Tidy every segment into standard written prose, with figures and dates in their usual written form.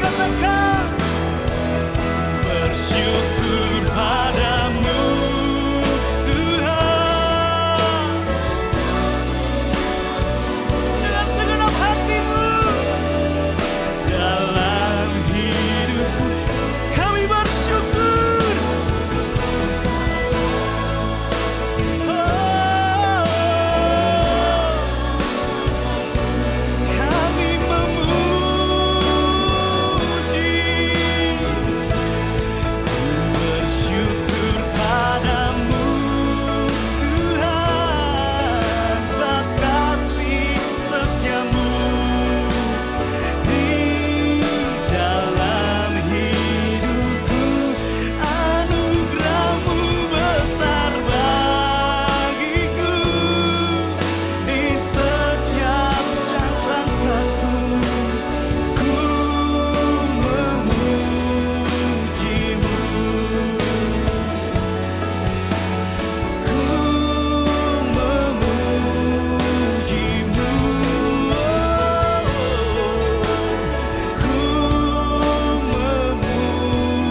katakan bersyukur padamu Tuhan. Dengan segenap hatimu dalam hidupku kami bersyukur. Kami memuji, ku bersyukur padamu Tuhan, sebab kasih setiamu di dalam hidupku, anugerahmu besar bagiku di setiap langkahku. Ku memujimu, ku memujimu, ku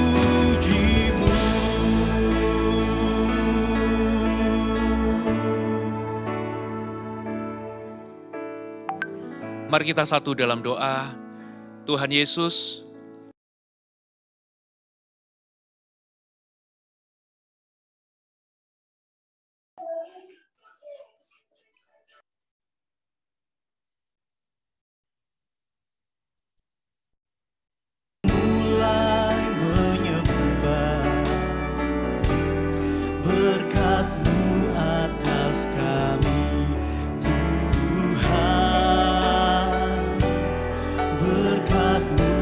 memujimu. Mari kita satu dalam doa. Tuhan Yesus, Mulai menyembah berkat-Mu atas kami Tuhan, berkat-Mu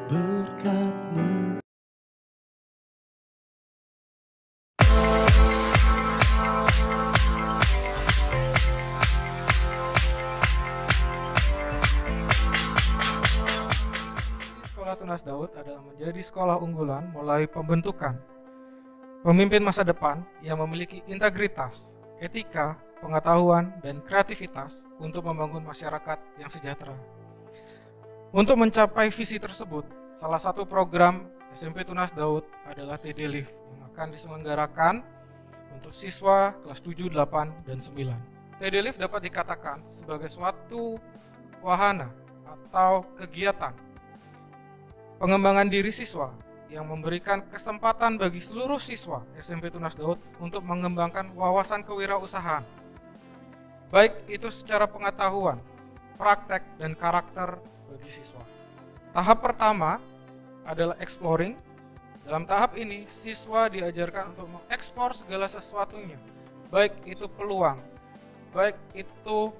berkat-Mu. Sekolah Tunas Daud adalah menjadi sekolah unggulan mulai pembentukan pemimpin masa depan yang memiliki integritas, etika, pengetahuan, dan kreativitas untuk membangun masyarakat yang sejahtera. Untuk mencapai visi tersebut, salah satu program SMP Tunas Daud adalah TD Live yang akan diselenggarakan untuk siswa kelas 7, 8, dan 9. TD Live dapat dikatakan sebagai suatu wahana atau kegiatan pengembangan diri siswa yang memberikan kesempatan bagi seluruh siswa SMP Tunas Daud untuk mengembangkan wawasan kewirausahaan, baik itu secara pengetahuan, praktek, dan karakter bagi siswa. Tahap pertama adalah exploring. Dalam tahap ini, siswa diajarkan untuk mengekspor segala sesuatunya, baik itu peluang, baik itu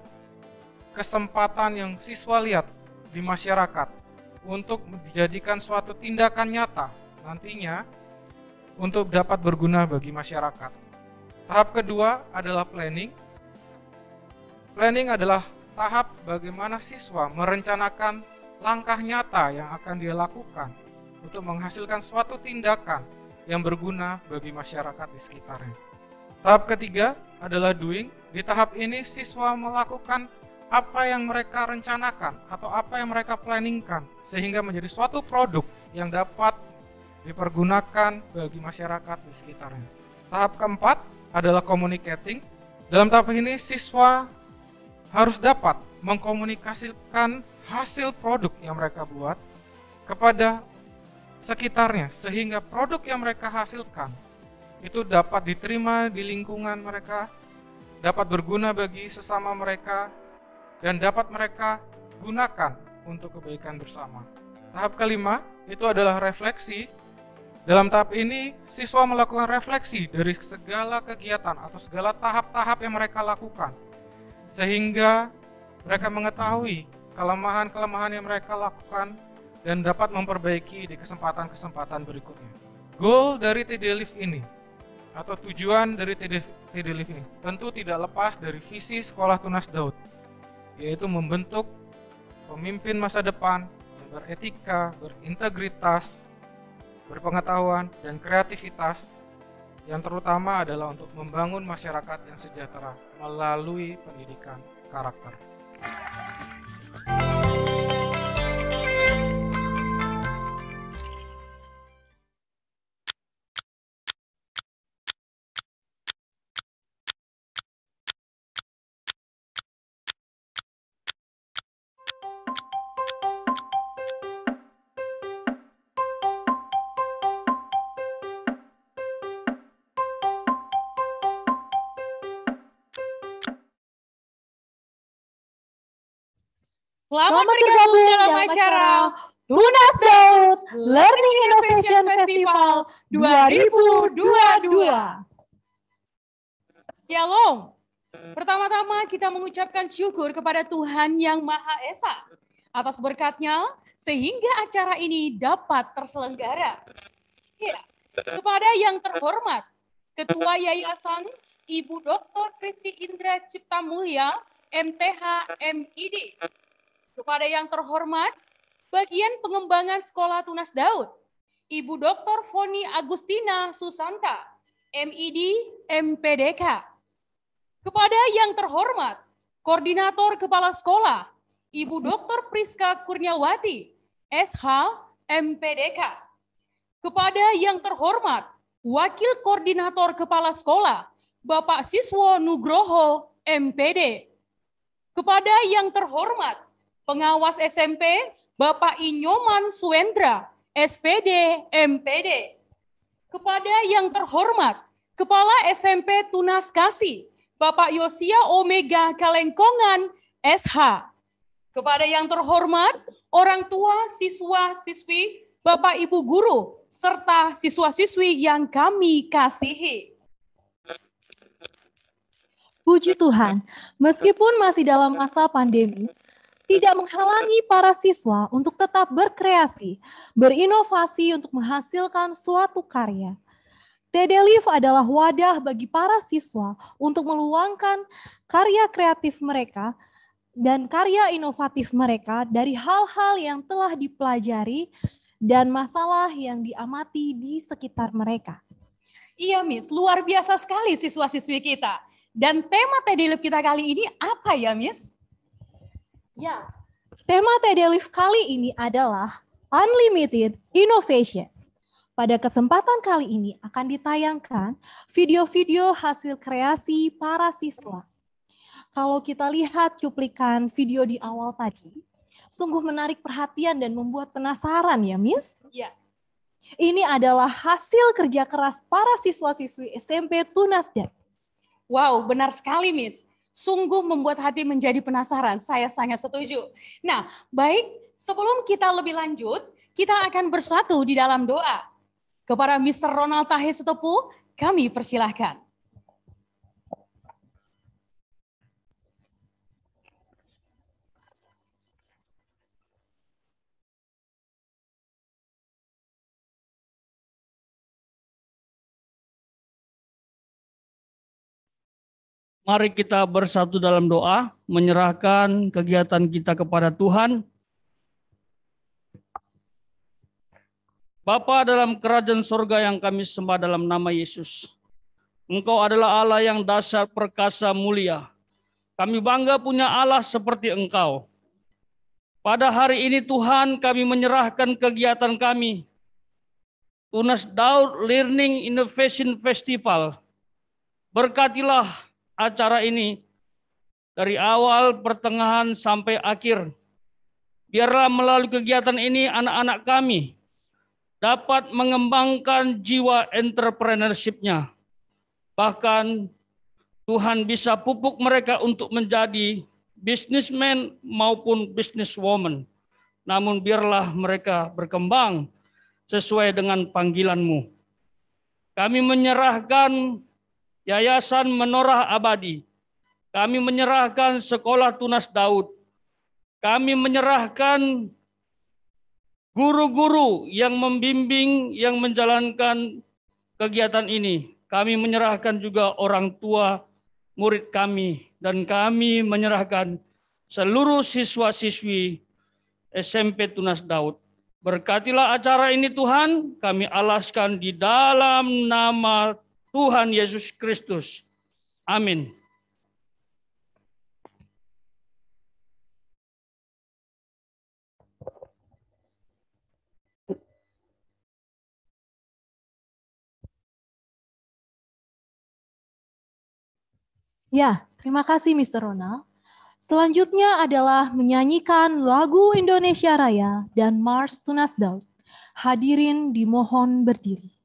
kesempatan yang siswa lihat di masyarakat, untuk dijadikan suatu tindakan nyata nantinya untuk dapat berguna bagi masyarakat. Tahap kedua adalah planning. Planning adalah tahap bagaimana siswa merencanakan langkah nyata yang akan dia lakukan untuk menghasilkan suatu tindakan yang berguna bagi masyarakat di sekitarnya. Tahap ketiga adalah doing. Di tahap ini siswa melakukan apa yang mereka rencanakan atau apa yang mereka planningkan sehingga menjadi suatu produk yang dapat dipergunakan bagi masyarakat di sekitarnya. Tahap keempat adalah communicating. Dalam tahap ini siswa harus dapat mengkomunikasikan hasil produk yang mereka buat kepada sekitarnya sehingga produk yang mereka hasilkan itu dapat diterima di lingkungan mereka, dapat berguna bagi sesama mereka, dan dapat mereka gunakan untuk kebaikan bersama. Tahap kelima itu adalah refleksi. Dalam tahap ini, siswa melakukan refleksi dari segala kegiatan atau segala tahap-tahap yang mereka lakukan, sehingga mereka mengetahui kelemahan-kelemahan yang mereka lakukan dan dapat memperbaiki di kesempatan-kesempatan berikutnya. Goal dari TD Live ini, atau tujuan dari TD Live ini, tentu tidak lepas dari visi Sekolah Tunas Daud, yaitu membentuk pemimpin masa depan yang beretika, berintegritas, berpengetahuan, dan kreativitas, yang terutama adalah untuk membangun masyarakat yang sejahtera melalui pendidikan karakter. Selamat bergabung dalam acara Tunas Daud Learning Innovation Festival 2022. Shalom. Pertama-tama kita mengucapkan syukur kepada Tuhan Yang Maha Esa atas berkat-Nya sehingga acara ini dapat terselenggara. Ya, kepada yang terhormat Ketua Yayasan Ibu Dr. Kristi Indra Cipta Mulya, MTH MID. Kepada yang terhormat, Bagian Pengembangan Sekolah Tunas Daud, Ibu Dr. Foni Agustina Susanta, MID, MPDK. Kepada yang terhormat, Koordinator Kepala Sekolah, Ibu Dr. Priska Kurniawati, SH, MPDK. Kepada yang terhormat, Wakil Koordinator Kepala Sekolah, Bapak Siswo Nugroho, MPD. Kepada yang terhormat, Pengawas SMP, Bapak Inyoman Suendra, SPD, MPD. Kepada yang terhormat, Kepala SMP Tunas Kasih, Bapak Yosia Omega Kalengkongan, SH. Kepada yang terhormat, orang tua siswa-siswi, Bapak Ibu Guru, serta siswa-siswi yang kami kasihi. Puji Tuhan, meskipun masih dalam masa pandemi, tidak menghalangi para siswa untuk tetap berkreasi, berinovasi untuk menghasilkan suatu karya. TD Live adalah wadah bagi para siswa untuk meluangkan karya kreatif mereka dan karya inovatif mereka dari hal-hal yang telah dipelajari dan masalah yang diamati di sekitar mereka. Iya, Miss, luar biasa sekali siswa-siswi kita. Dan tema TD Live kita kali ini apa ya, Miss? Ya, tema TD Live kali ini adalah Unlimited Innovation. Pada kesempatan kali ini akan ditayangkan video-video hasil kreasi para siswa. Kalau kita lihat cuplikan video di awal tadi, sungguh menarik perhatian dan membuat penasaran ya, Miss? Ya. Ini adalah hasil kerja keras para siswa-siswi SMP Tunasdat. Wow, benar sekali, Miss. Sungguh membuat hati menjadi penasaran. Saya sangat setuju. Nah, baik, sebelum kita lebih lanjut, kita akan bersatu di dalam doa. Kepada Mr. Ronald Tahe Sutopo, kami persilahkan. Mari kita bersatu dalam doa, menyerahkan kegiatan kita kepada Tuhan. Bapa dalam kerajaan surga yang kami sembah dalam nama Yesus. Engkau adalah Allah yang dasar perkasa mulia. Kami bangga punya Allah seperti Engkau. Pada hari ini Tuhan kami menyerahkan kegiatan kami. Tunas Daud Learning Innovation Festival. Berkatilah acara ini dari awal, pertengahan, sampai akhir. Biarlah melalui kegiatan ini anak-anak kami dapat mengembangkan jiwa entrepreneurship-nya. Bahkan Tuhan bisa pupuk mereka untuk menjadi businessman maupun businesswoman. Namun biarlah mereka berkembang sesuai dengan panggilan-Mu. Kami menyerahkan Yayasan Menorah Abadi. Kami menyerahkan Sekolah Tunas Daud. Kami menyerahkan guru-guru yang membimbing, yang menjalankan kegiatan ini. Kami menyerahkan juga orang tua murid kami. Dan kami menyerahkan seluruh siswa-siswi SMP Tunas Daud. Berkatilah acara ini Tuhan, kami alaskan di dalam nama Tuhan Yesus Kristus. Amin. Ya, terima kasih Mr. Ronald. Selanjutnya adalah menyanyikan lagu Indonesia Raya dan Mars Tunas Daud. Hadirin dimohon berdiri.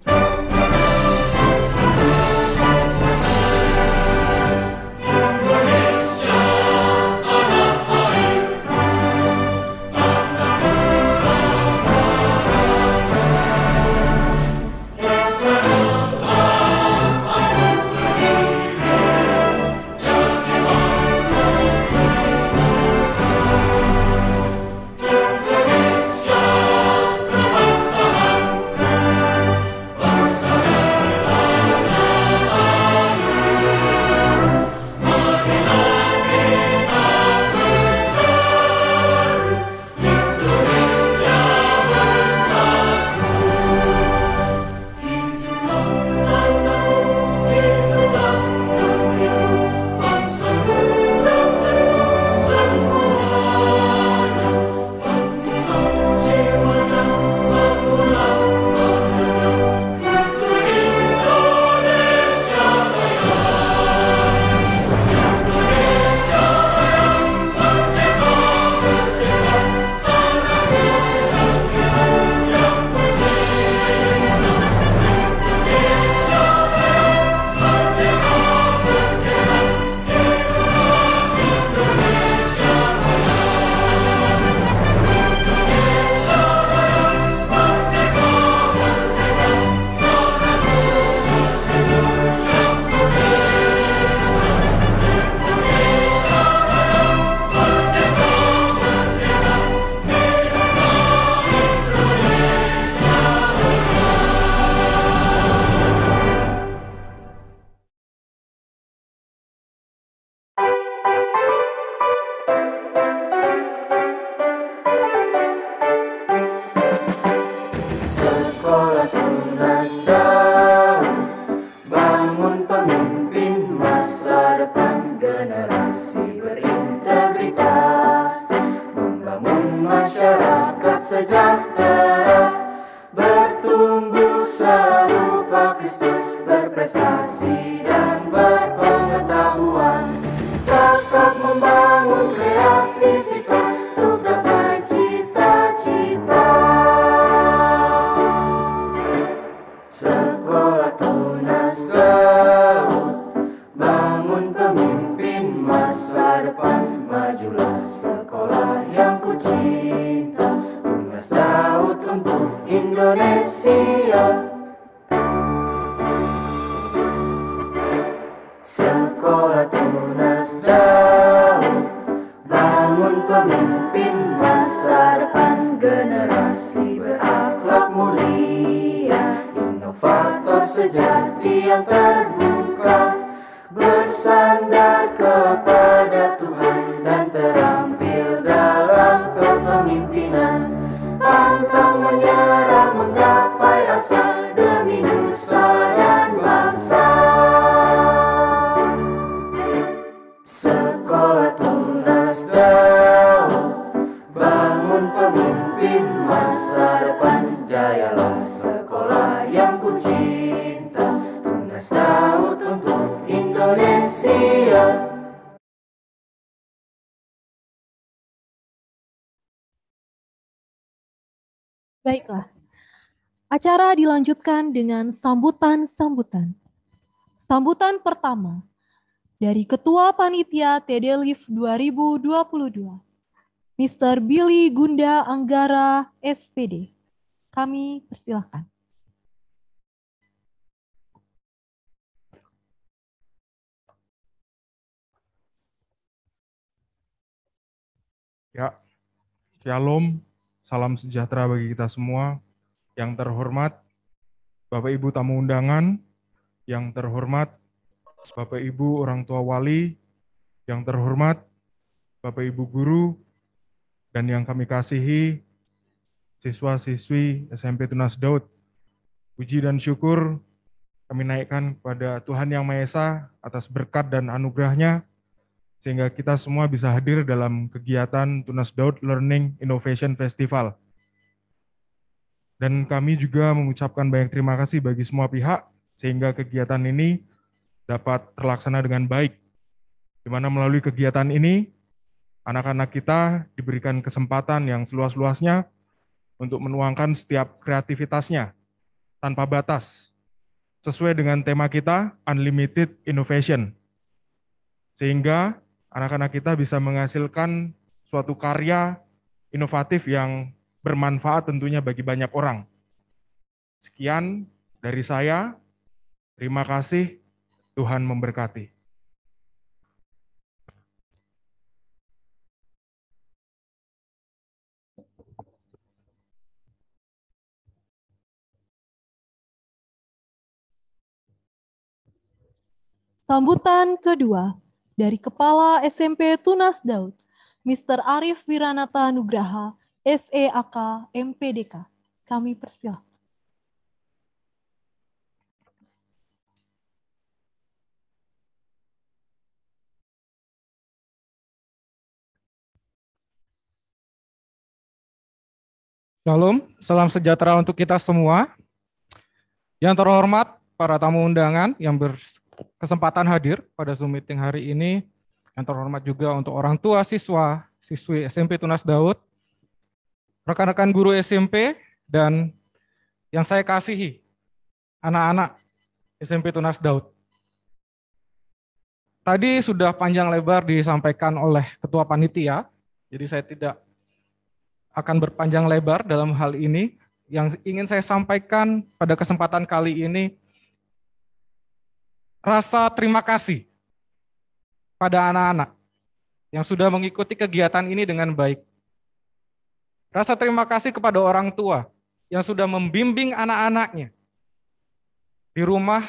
Indonesia sejahtera, bertumbuh serupa Kristus, berprestasi dan berpengetahuan, cakap membangun kreativitas untuk gapai cita-cita. Sekolah Tunas Daud, bangun pemimpin masa depan, majulah sekolah yang ku cinta, Tunas Daud untuk Indonesia. Sekolah Tunas Daud, bangun pemimpin masa depan, generasi berakhlak mulia, inovator sejati yang terbuka, bersandar kepada Tuhan dan terampil dalam kepemimpinan, pantang menyerah menggapai asa demi nusa dan bangsa. Sekolah Tunas Daud, bangun pemimpin masa depan, jayalah sekolah yang ku cinta, Tunas Daud untuk Indonesia. Baiklah, acara dilanjutkan dengan sambutan-sambutan. Sambutan pertama dari Ketua Panitia TDLIF 2022, Mr. Billy Gunda Anggara, SPD. Kami persilahkan. Ya, shalom, salam sejahtera bagi kita semua. Yang terhormat Bapak Ibu tamu undangan, yang terhormat Bapak Ibu orang tua wali, yang terhormat Bapak Ibu guru, dan yang kami kasihi siswa-siswi SMP Tunas Daud. Puji dan syukur kami naikkan kepada Tuhan Yang Maha Esa atas berkat dan anugerah-Nya, sehingga kita semua bisa hadir dalam kegiatan Tunas Daud Learning Innovation Festival. Dan kami juga mengucapkan banyak terima kasih bagi semua pihak, sehingga kegiatan ini dapat terlaksana dengan baik, di mana melalui kegiatan ini, anak-anak kita diberikan kesempatan yang seluas-luasnya untuk menuangkan setiap kreativitasnya, tanpa batas, sesuai dengan tema kita, Unlimited Innovation. Sehingga anak-anak kita bisa menghasilkan suatu karya inovatif yang bermanfaat tentunya bagi banyak orang. Sekian dari saya, terima kasih. Tuhan memberkati. Sambutan kedua dari Kepala SMP Tunas Daud, Mr. Arif Wiranata Nugraha, SEAK MPDK. Kami persilahkan. Shalom, salam sejahtera untuk kita semua. Yang terhormat para tamu undangan yang berkesempatan hadir pada Zoom meeting hari ini. Yang terhormat juga untuk orang tua siswa, siswi SMP Tunas Daud, rekan-rekan guru SMP, dan yang saya kasihi, anak-anak SMP Tunas Daud. Tadi sudah panjang lebar disampaikan oleh Ketua Panitia, jadi saya tidak akan berpanjang lebar dalam hal ini. Yang ingin saya sampaikan pada kesempatan kali ini, rasa terima kasih pada anak-anak yang sudah mengikuti kegiatan ini dengan baik. Rasa terima kasih kepada orang tua yang sudah membimbing anak-anaknya di rumah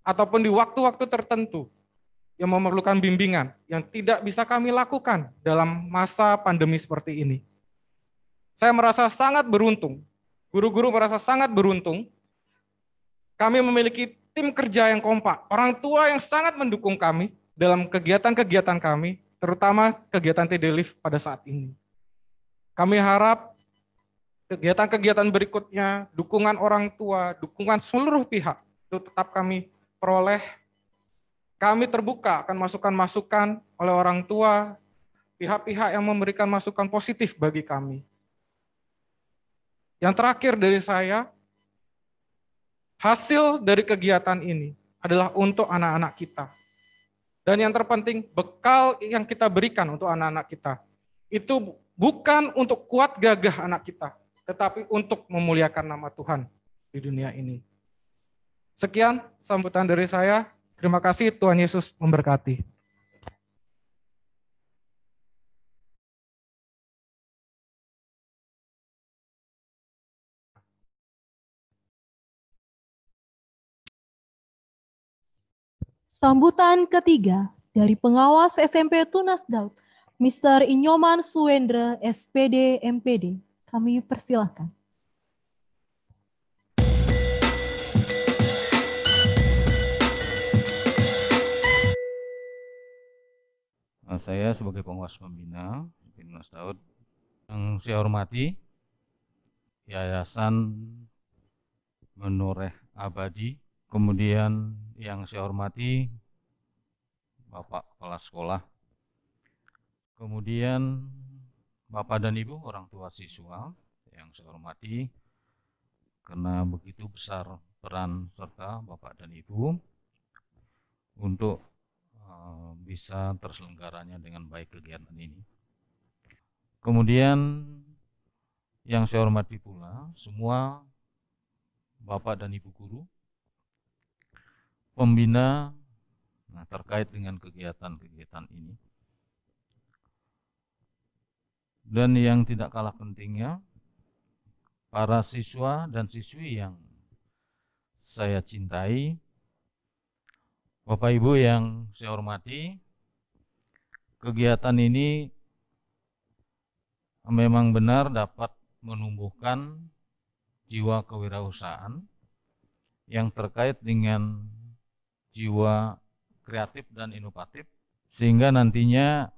ataupun di waktu-waktu tertentu yang memerlukan bimbingan yang tidak bisa kami lakukan dalam masa pandemi seperti ini. Saya merasa sangat beruntung, guru-guru merasa sangat beruntung, kami memiliki tim kerja yang kompak, orang tua yang sangat mendukung kami dalam kegiatan-kegiatan kami, terutama kegiatan TDLIF pada saat ini. Kami harap kegiatan-kegiatan berikutnya, dukungan orang tua, dukungan seluruh pihak, itu tetap kami peroleh. Kami terbuka akan masukan-masukan oleh orang tua, pihak-pihak yang memberikan masukan positif bagi kami. Yang terakhir dari saya, hasil dari kegiatan ini adalah untuk anak-anak kita. Dan yang terpenting, bekal yang kita berikan untuk anak-anak kita, itu bukan untuk kuat gagah anak kita, tetapi untuk memuliakan nama Tuhan di dunia ini. Sekian sambutan dari saya. Terima kasih, Tuhan Yesus memberkati. Sambutan ketiga dari pengawas SMP Tunas Daud, Mr. Inyoman Suwendra, SPD, MPD. Kami persilahkan. Saya sebagai pengawas pembina Tunas Daud, yang saya hormati Yayasan Menoreh Abadi, kemudian yang saya hormati Bapak Kepala Sekolah, kemudian Bapak dan Ibu orang tua siswa yang saya hormati, karena begitu besar peran serta Bapak dan Ibu untuk bisa terselenggaranya dengan baik kegiatan ini. Kemudian yang saya hormati pula semua Bapak dan Ibu guru, pembina terkait dengan kegiatan-kegiatan ini. Dan yang tidak kalah pentingnya, para siswa dan siswi yang saya cintai, Bapak Ibu yang saya hormati, kegiatan ini memang benar dapat menumbuhkan jiwa kewirausahaan yang terkait dengan jiwa kreatif dan inovatif, sehingga nantinya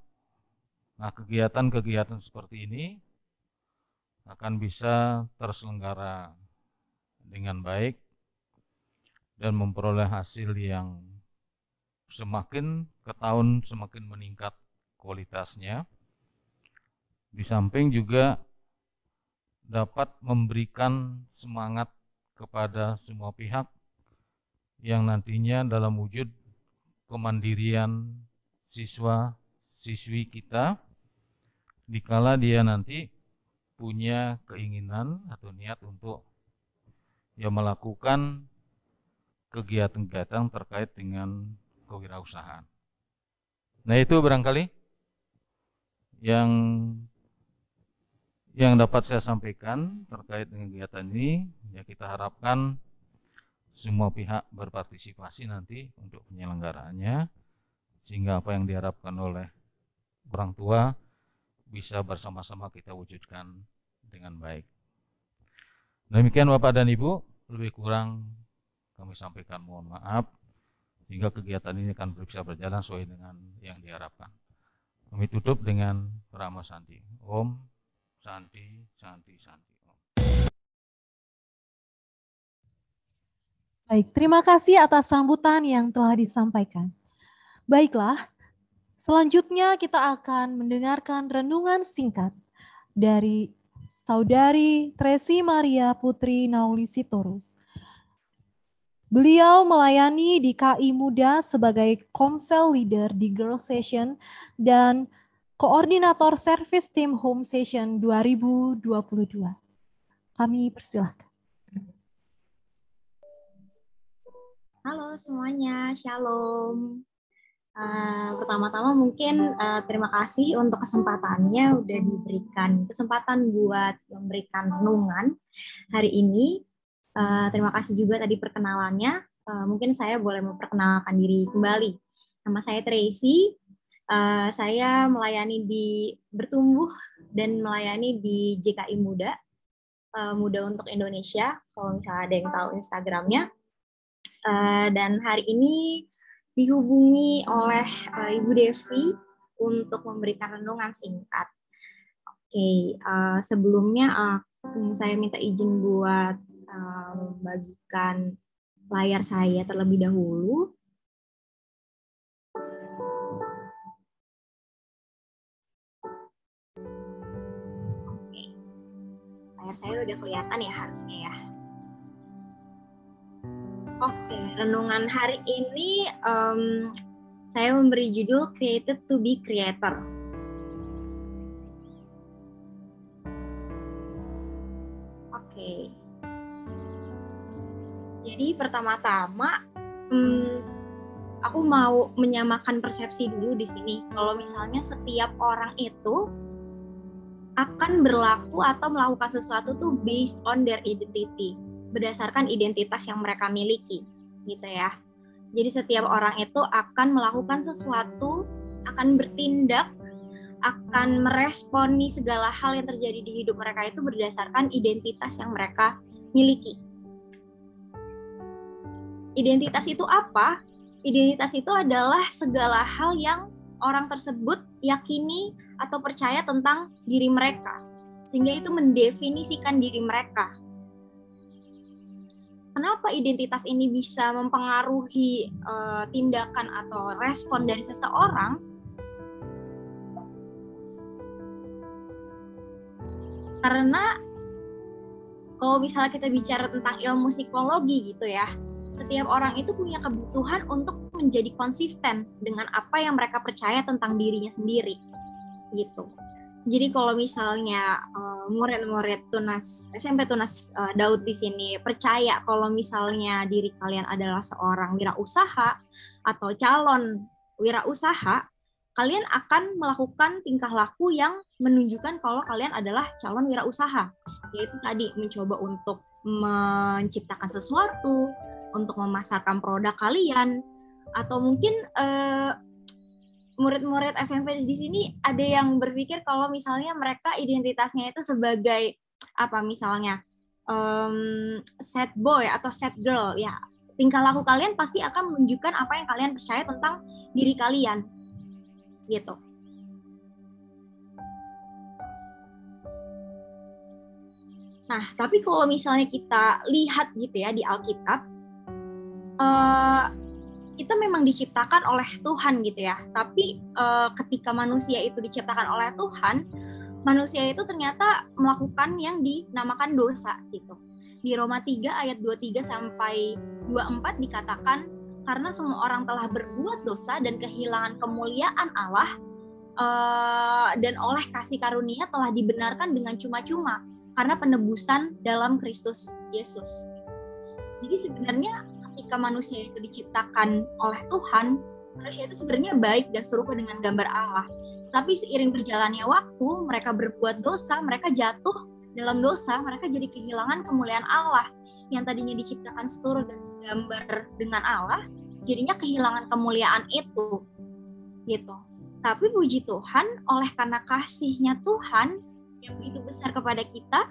kegiatan-kegiatan seperti ini akan bisa terselenggara dengan baik dan memperoleh hasil yang semakin ke tahun semakin meningkat kualitasnya. Di samping juga dapat memberikan semangat kepada semua pihak yang nantinya dalam wujud kemandirian siswa-siswi kita, dikala dia nanti punya keinginan atau niat untuk melakukan kegiatan-kegiatan terkait dengan kewirausahaan. Nah, itu barangkali yang dapat saya sampaikan terkait dengan kegiatan ini. Ya, kita harapkan semua pihak berpartisipasi nanti untuk penyelenggaraannya, sehingga apa yang diharapkan oleh orang tua bisa bersama-sama kita wujudkan dengan baik. Demikian Bapak dan Ibu, lebih kurang kami sampaikan mohon maaf, sehingga kegiatan ini akan bisa berjalan sesuai dengan yang diharapkan. Kami tutup dengan Rama Santi. Om Santi, Santi, Santi. Om. Baik, terima kasih atas sambutan yang telah disampaikan. Baiklah, selanjutnya kita akan mendengarkan renungan singkat dari Saudari Tracy Maria Putri Nauli Sitorus. Beliau melayani di KI Muda sebagai Komsel Leader di Girl Session dan Koordinator Service Team Home Session 2022. Kami persilahkan. Halo semuanya, Shalom. Pertama-tama mungkin terima kasih untuk kesempatannya udah diberikan kesempatan buat memberikan renungan hari ini. Terima kasih juga tadi perkenalannya. Mungkin saya boleh memperkenalkan diri kembali. Nama saya Tracy. Saya melayani bertumbuh dan melayani di JKI Muda, Muda untuk Indonesia. Kalau misalnya ada yang tahu Instagramnya. Dan hari ini dihubungi oleh Ibu Devi untuk memberikan renungan singkat. Oke, sebelumnya Saya minta izin buat membagikan layar saya terlebih dahulu. Oke. Layar saya udah kelihatan ya harusnya ya. Oke, renungan hari ini saya memberi judul Created to be Creator. Oke. Jadi pertama-tama aku mau menyamakan persepsi dulu di sini. Kalau misalnya setiap orang itu akan berlaku atau melakukan sesuatu tuh based on their identity, berdasarkan identitas yang mereka miliki, gitu ya. Jadi setiap orang itu akan melakukan sesuatu, akan bertindak, akan meresponi segala hal yang terjadi di hidup mereka itu berdasarkan identitas yang mereka miliki. Identitas itu apa? Identitas itu adalah segala hal yang orang tersebut yakini atau percaya tentang diri mereka, sehingga itu mendefinisikan diri mereka. Kenapa identitas ini bisa mempengaruhi tindakan atau respon dari seseorang? Karena kalau misalnya kita bicara tentang ilmu psikologi gitu ya, setiap orang itu punya kebutuhan untuk menjadi konsisten dengan apa yang mereka percaya tentang dirinya sendiri, gitu. Jadi kalau misalnya murid-murid Tunas SMP Tunas Daud di sini percaya kalau misalnya diri kalian adalah seorang wirausaha atau calon wirausaha, kalian akan melakukan tingkah laku yang menunjukkan kalau kalian adalah calon wirausaha, yaitu tadi mencoba untuk menciptakan sesuatu, untuk memasarkan produk kalian, atau mungkin murid-murid SMP di sini ada yang berpikir kalau misalnya mereka identitasnya itu sebagai apa, misalnya sad boy atau sad girl, ya tingkah laku kalian pasti akan menunjukkan apa yang kalian percaya tentang diri kalian, gitu. Nah, tapi kalau misalnya kita lihat gitu ya di Alkitab, kita memang diciptakan oleh Tuhan gitu ya, tapi ketika manusia itu diciptakan oleh Tuhan, manusia itu ternyata melakukan yang dinamakan dosa gitu. Di Roma 3 ayat 23 sampai 24 dikatakan, karena semua orang telah berbuat dosa dan kehilangan kemuliaan Allah, dan oleh kasih karunia telah dibenarkan dengan cuma-cuma karena penebusan dalam Kristus Yesus. Jadi sebenarnya ketika manusia itu diciptakan oleh Tuhan, manusia itu sebenarnya baik dan serupa dengan gambar Allah. Tapi seiring berjalannya waktu, mereka berbuat dosa, mereka jatuh dalam dosa, mereka jadi kehilangan kemuliaan Allah. Yang tadinya diciptakan seturut dan segambar dengan Allah, jadinya kehilangan kemuliaan itu, gitu. Tapi puji Tuhan, oleh karena kasih-Nya Tuhan yang begitu besar kepada kita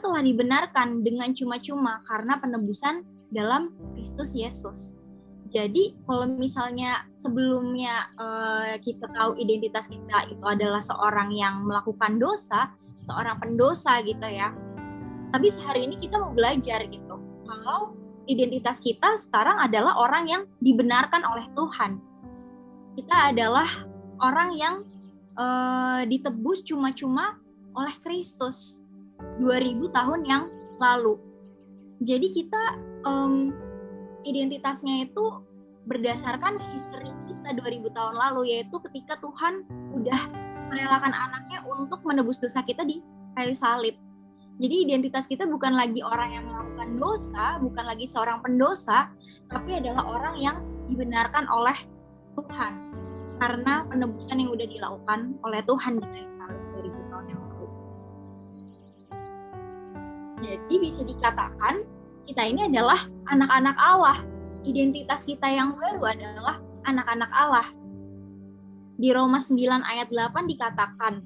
telah dibenarkan dengan cuma-cuma karena penebusan dalam Kristus Yesus. Jadi kalau misalnya sebelumnya kita tahu identitas kita itu adalah seorang yang melakukan dosa, seorang pendosa gitu ya. Tapi sehari ini kita mau belajar gitu, kalau identitas kita sekarang adalah orang yang dibenarkan oleh Tuhan. Kita adalah orang yang ditebus cuma-cuma oleh Kristus 2000 tahun yang lalu. Jadi kita identitasnya itu berdasarkan history kita 2000 tahun lalu, yaitu ketika Tuhan udah merelakan anaknya untuk menebus dosa kita di kayu salib. Jadi identitas kita bukan lagi orang yang melakukan dosa, bukan lagi seorang pendosa, tapi adalah orang yang dibenarkan oleh Tuhan karena penebusan yang udah dilakukan oleh Tuhan di kayu salib 2000 tahun yang lalu. Jadi bisa dikatakan kita ini adalah anak-anak Allah. Identitas kita yang baru adalah anak-anak Allah. Di Roma 9 ayat 8 dikatakan,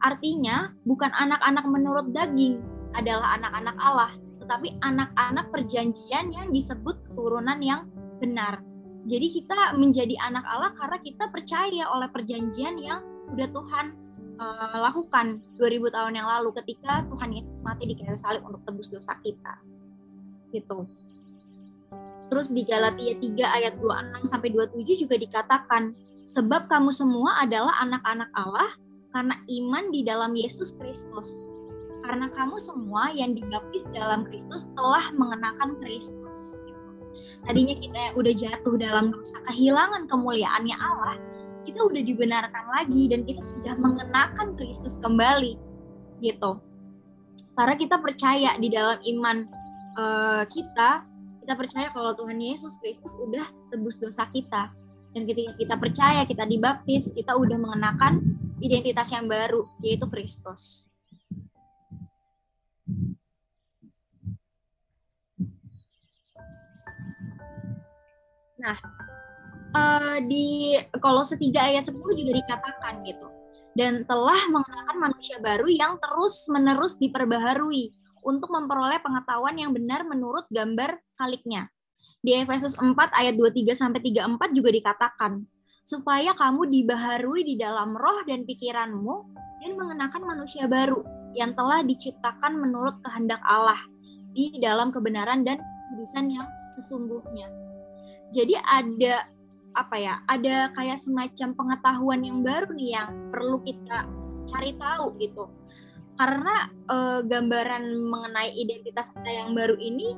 artinya bukan anak-anak menurut daging adalah anak-anak Allah, tetapi anak-anak perjanjian yang disebut keturunan yang benar. Jadi kita menjadi anak Allah karena kita percaya oleh perjanjian yang udah Tuhan lakukan 2000 tahun yang lalu ketika Tuhan Yesus mati di kayu salib untuk tebus dosa kita. Gitu. Terus di Galatia 3 ayat 26 sampai 27 juga dikatakan, sebab kamu semua adalah anak-anak Allah karena iman di dalam Yesus Kristus. Karena kamu semua yang dibaptis dalam Kristus telah mengenakan Kristus. Tadinya kita yang udah jatuh dalam dosa, kehilangan kemuliaannya Allah, kita udah dibenarkan lagi dan kita sudah mengenakan Kristus kembali, gitu. Karena kita percaya di dalam iman kita percaya kalau Tuhan Yesus Kristus udah tebus dosa kita. Dan ketika kita percaya, kita dibaptis, kita udah mengenakan identitas yang baru, yaitu Kristus. Nah, di Kolose 3 ayat 10 juga dikatakan gitu. Dan telah mengenakan manusia baru yang terus-menerus diperbaharui untuk memperoleh pengetahuan yang benar menurut gambar kaliknya. Di Efesus 4 ayat 23-34 juga dikatakan, supaya kamu dibaharui di dalam roh dan pikiranmu dan mengenakan manusia baru yang telah diciptakan menurut kehendak Allah di dalam kebenaran dan kudusan yang sesungguhnya. Jadi ada kayak semacam pengetahuan yang baru nih yang perlu kita cari tahu gitu. Karena gambaran mengenai identitas kita yang baru ini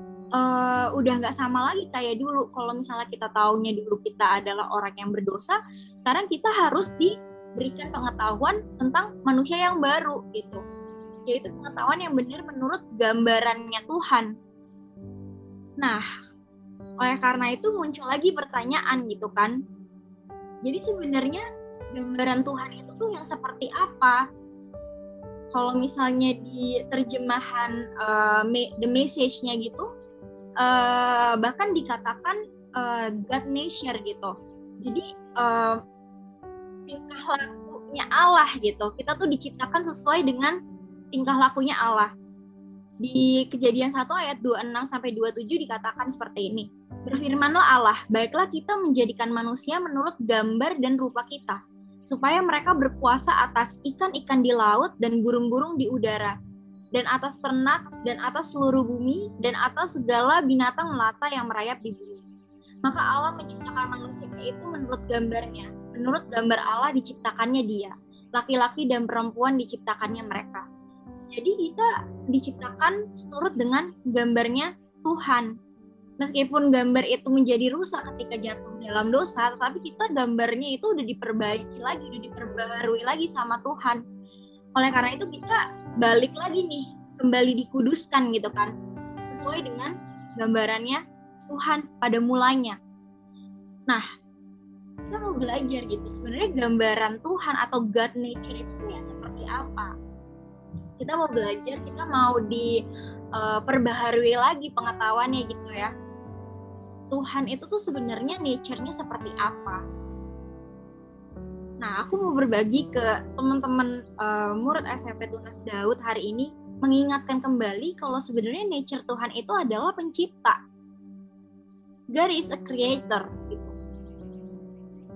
udah nggak sama lagi kayak dulu. Kalau misalnya kita taunya dulu kita adalah orang yang berdosa, sekarang kita harus diberikan pengetahuan tentang manusia yang baru gitu. Yaitu pengetahuan yang benar menurut gambarannya Tuhan. Nah, oleh karena itu muncul lagi pertanyaan gitu kan. Jadi sebenarnya gambaran Tuhan itu tuh yang seperti apa? Kalau misalnya di terjemahan The Message-nya gitu, bahkan dikatakan God nature gitu. Jadi tingkah lakunya Allah gitu. Kita tuh diciptakan sesuai dengan tingkah lakunya Allah. Di Kejadian 1 ayat 26-27 dikatakan seperti ini. Berfirmanlah Allah, baiklah kita menjadikan manusia menurut gambar dan rupa kita, supaya mereka berkuasa atas ikan-ikan di laut dan burung-burung di udara, dan atas ternak, dan atas seluruh bumi, dan atas segala binatang melata yang merayap di bumi. Maka Allah menciptakan manusia itu menurut gambarnya. Menurut gambar Allah diciptakannya dia. Laki-laki dan perempuan diciptakannya mereka. Jadi kita diciptakan seturut dengan gambarnya Tuhan. Meskipun gambar itu menjadi rusak ketika jatuh dalam dosa, tetapi kita gambarnya itu udah diperbaiki lagi, udah diperbaharui lagi sama Tuhan. Oleh karena itu kita balik lagi nih, kembali dikuduskan gitu kan, sesuai dengan gambarannya Tuhan pada mulanya. Nah, kita mau belajar gitu, sebenarnya gambaran Tuhan atau God nature itu ya seperti apa? Kita mau belajar, kita mau diperbaharui lagi pengetahuannya gitu ya. Tuhan itu tuh sebenarnya nature-nya seperti apa? Nah, aku mau berbagi ke teman-teman murid SMP Tunas Daud hari ini, mengingatkan kembali kalau sebenarnya nature Tuhan itu adalah pencipta. God is a creator gitu.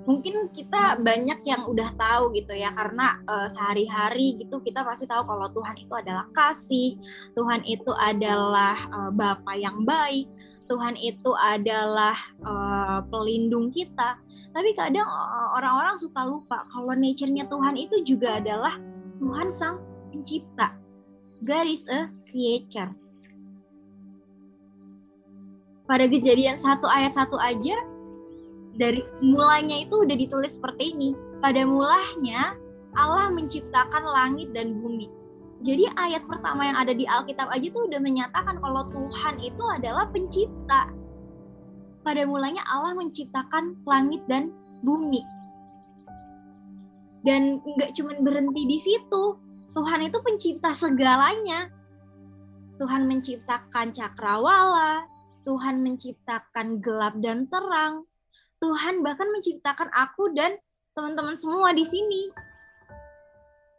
Mungkin kita banyak yang udah tahu gitu ya, karena sehari-hari gitu kita pasti tahu kalau Tuhan itu adalah kasih, Tuhan itu adalah Bapa yang baik, Tuhan itu adalah pelindung kita. Tapi kadang orang-orang suka lupa kalau nature-nya Tuhan itu juga adalah Tuhan sang pencipta. God is a creator. Pada Kejadian 1 ayat 1 aja, dari mulanya itu udah ditulis seperti ini. Pada mulanya Allah menciptakan langit dan bumi. Jadi ayat pertama yang ada di Alkitab aja tuh udah menyatakan kalau Tuhan itu adalah pencipta. Pada mulanya Allah menciptakan langit dan bumi. Dan nggak cuma berhenti di situ. Tuhan itu pencipta segalanya. Tuhan menciptakan cakrawala, Tuhan menciptakan gelap dan terang. Tuhan bahkan menciptakan aku dan teman-teman semua di sini.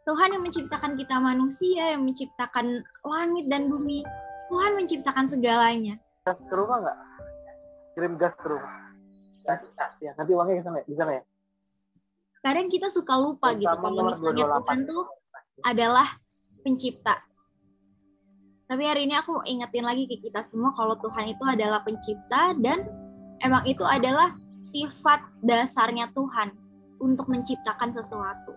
Tuhan yang menciptakan kita manusia, yang menciptakan langit dan bumi. Tuhan menciptakan segalanya. Gas ke rumah nggak? Kirim gas ke rumah. Ya, nanti uangnya bisa nggak ya? Kadang kita suka lupa gitu kalau misalnya Tuhan tuh adalah pencipta. Tapi hari ini aku mau ingetin lagi ke kita semua kalau Tuhan itu adalah pencipta dan emang itu adalah sifat dasarnya Tuhan untuk menciptakan sesuatu.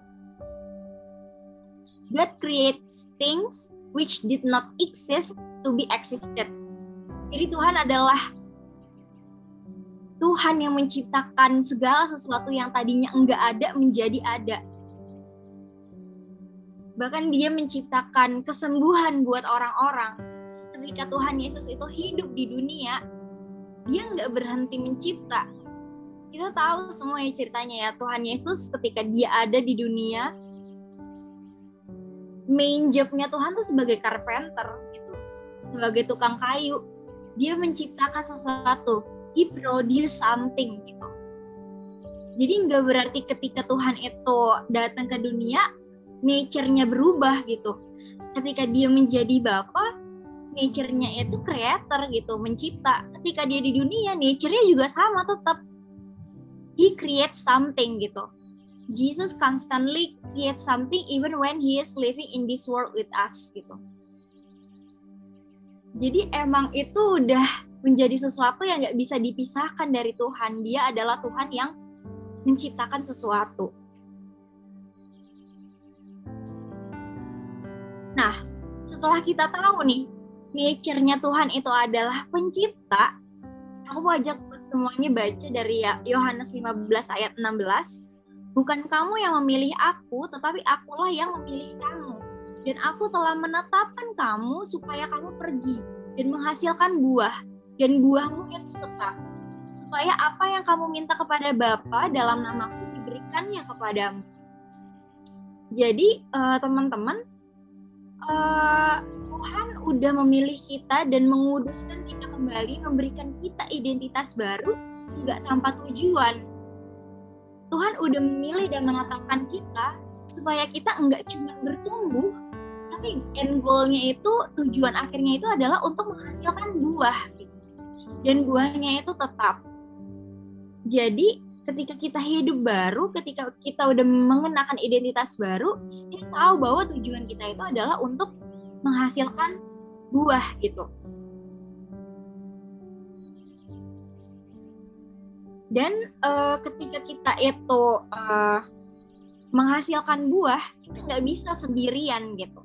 God creates things which did not exist to be existed. Jadi Tuhan adalah Tuhan yang menciptakan segala sesuatu yang tadinya enggak ada menjadi ada. Bahkan dia menciptakan kesembuhan buat orang-orang. Ketika Tuhan Yesus itu hidup di dunia, dia nggak berhenti mencipta. Kita tahu semua ya ceritanya ya, Tuhan Yesus ketika dia ada di dunia, main job-nya Tuhan tuh sebagai carpenter gitu, sebagai tukang kayu. Dia menciptakan sesuatu, he produce something gitu. Jadi nggak berarti ketika Tuhan itu datang ke dunia, nature-nya berubah gitu. Ketika dia menjadi Bapa, nature-nya itu creator gitu, mencipta. Ketika dia di dunia, nature-nya juga sama tetap. He creates something gitu. Jesus constantly creates something even when he is living in this world with us gitu. Jadi emang itu udah menjadi sesuatu yang gak bisa dipisahkan dari Tuhan. Dia adalah Tuhan yang menciptakan sesuatu. Nah, setelah kita tahu nih, nature-nya Tuhan itu adalah pencipta, aku mau ajak semuanya baca dari Yohanes 15 ayat 16. Bukan kamu yang memilih aku, tetapi akulah yang memilih kamu. Dan aku telah menetapkan kamu supaya kamu pergi dan menghasilkan buah. Dan buahmu itu tetap. Supaya apa yang kamu minta kepada Bapa dalam namaku diberikannya kepadamu. Jadi teman-teman, Tuhan udah memilih kita dan menguduskan kita kembali, memberikan kita identitas baru, nggak tanpa tujuan. Tuhan udah memilih dan menetapkan kita supaya kita nggak cuma bertumbuh, tapi end goal-nya itu, tujuan akhirnya itu adalah untuk menghasilkan buah. Dan buahnya itu tetap. Jadi ketika kita hidup baru, ketika kita udah mengenakan identitas baru, kita tahu bahwa tujuan kita itu adalah untuk menghasilkan buah gitu. Dan ketika kita itu menghasilkan buah, kita nggak bisa sendirian gitu.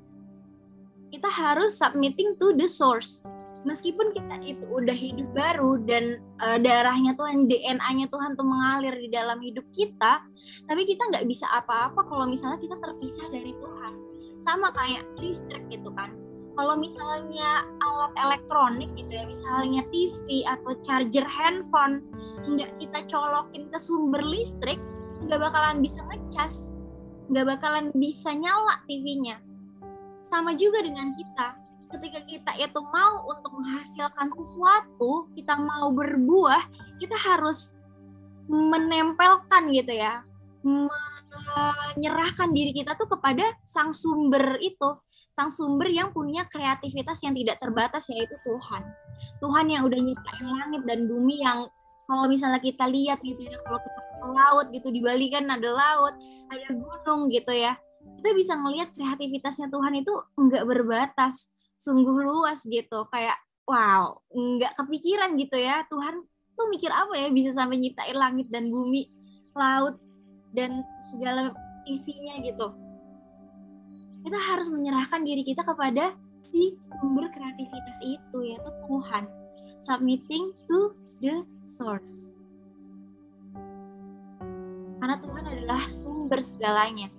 Kita harus submitting to the source. Meskipun kita itu udah hidup baru dan darahnya Tuhan, DNA-nya Tuhan tuh mengalir di dalam hidup kita, tapi kita nggak bisa apa-apa kalau misalnya kita terpisah dari Tuhan. Sama kayak listrik gitu kan. Kalau misalnya alat elektronik gitu ya, misalnya TV atau charger handphone, nggak kita colokin ke sumber listrik, nggak bakalan bisa ngecas, nggak bakalan bisa nyala TV-nya. Sama juga dengan kita. Ketika kita itu mau untuk menghasilkan sesuatu, kita mau berbuah, kita harus menempelkan gitu ya, menyerahkan diri kita tuh kepada sang sumber itu, sang sumber yang punya kreativitas yang tidak terbatas, yaitu Tuhan. Tuhan yang udah nyiptain langit dan bumi, yang kalau misalnya kita lihat gitu ya, kalau kita ke laut gitu, di Bali kan ada laut, ada gunung gitu ya, kita bisa ngelihat kreativitasnya Tuhan itu nggak berbatas, sungguh luas gitu, kayak wow, nggak kepikiran gitu ya, Tuhan tuh mikir apa ya bisa sampai nyiptain langit dan bumi, laut, dan segala isinya gitu. Kita harus menyerahkan diri kita kepada si sumber kreativitas itu, yaitu Tuhan. Submitting to the source. Karena Tuhan adalah sumber segalanya.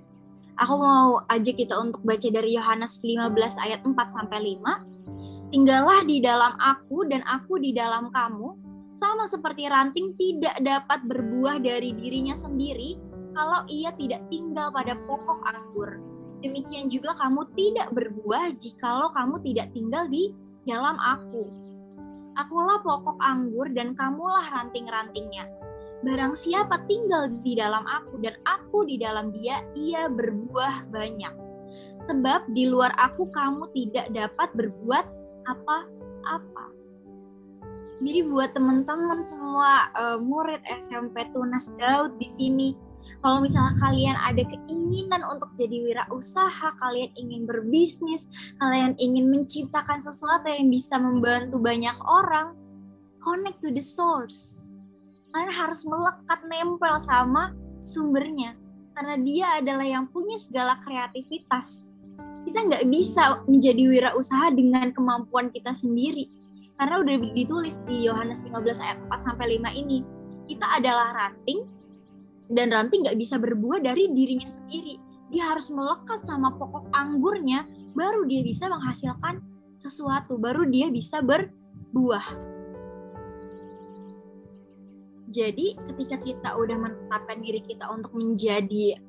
Aku mau ajak kita untuk baca dari Yohanes 15 ayat 4-5. Tinggallah di dalam aku dan aku di dalam kamu, sama seperti ranting tidak dapat berbuah dari dirinya sendiri kalau ia tidak tinggal pada pokok anggur. Demikian juga kamu tidak berbuah jikalau kamu tidak tinggal di dalam aku. Akulah pokok anggur dan kamulah ranting-rantingnya. Barang siapa tinggal di dalam aku dan aku di dalam dia, ia berbuah banyak. Sebab di luar aku kamu tidak dapat berbuat apa-apa. Jadi buat teman-teman semua murid SMP Tunas Daud di sini, Kalau misalnya kalian ada keinginan untuk jadi wirausaha, kalian ingin berbisnis, kalian ingin menciptakan sesuatu yang bisa membantu banyak orang, connect to the source. Kalian harus melekat, nempel sama sumbernya. Karena dia adalah yang punya segala kreativitas. Kita nggak bisa menjadi wirausaha dengan kemampuan kita sendiri. Karena udah ditulis di Yohanes 15 ayat 4-5 ini. Kita adalah ranting, dan ranting nggak bisa berbuah dari dirinya sendiri. Dia harus melekat sama pokok anggurnya, baru dia bisa menghasilkan sesuatu, baru dia bisa berbuah. Jadi ketika kita udah menetapkan diri kita untuk menjadi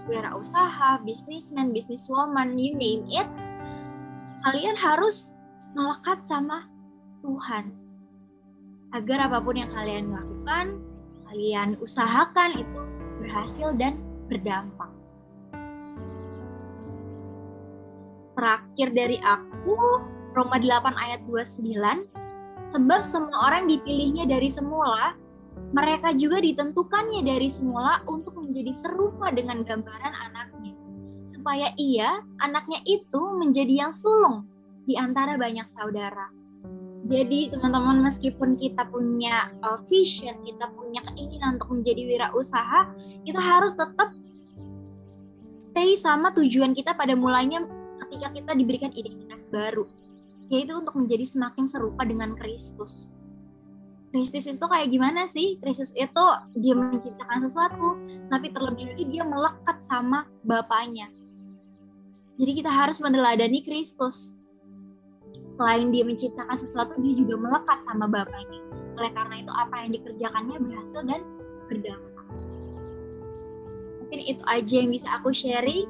wirausaha, businessman, businesswoman, you name it, kalian harus melekat sama Tuhan. Agar apapun yang kalian lakukan, kalian usahakan itu berhasil dan berdampak. Terakhir dari aku, Roma 8 ayat 29, sebab semua orang dipilihnya dari semula, mereka juga ditentukannya dari semula untuk menjadi serupa dengan gambaran anaknya, supaya ia, anaknya itu menjadi yang sulung di antara banyak saudara. Jadi teman-teman, meskipun kita punya vision, kita punya keinginan untuk menjadi wirausaha, kita harus tetap stay sama tujuan kita pada mulanya ketika kita diberikan identitas baru, yaitu untuk menjadi semakin serupa dengan Kristus. Kristus itu kayak gimana sih? Kristus itu dia menciptakan sesuatu, tapi terlebih lagi dia melekat sama Bapaknya. Jadi kita harus meneladani Kristus. Selain dia menciptakan sesuatu, dia juga melekat sama Bapaknya. Oleh karena itu apa yang dikerjakannya berhasil dan berdampak. Mungkin itu aja yang bisa aku sharing.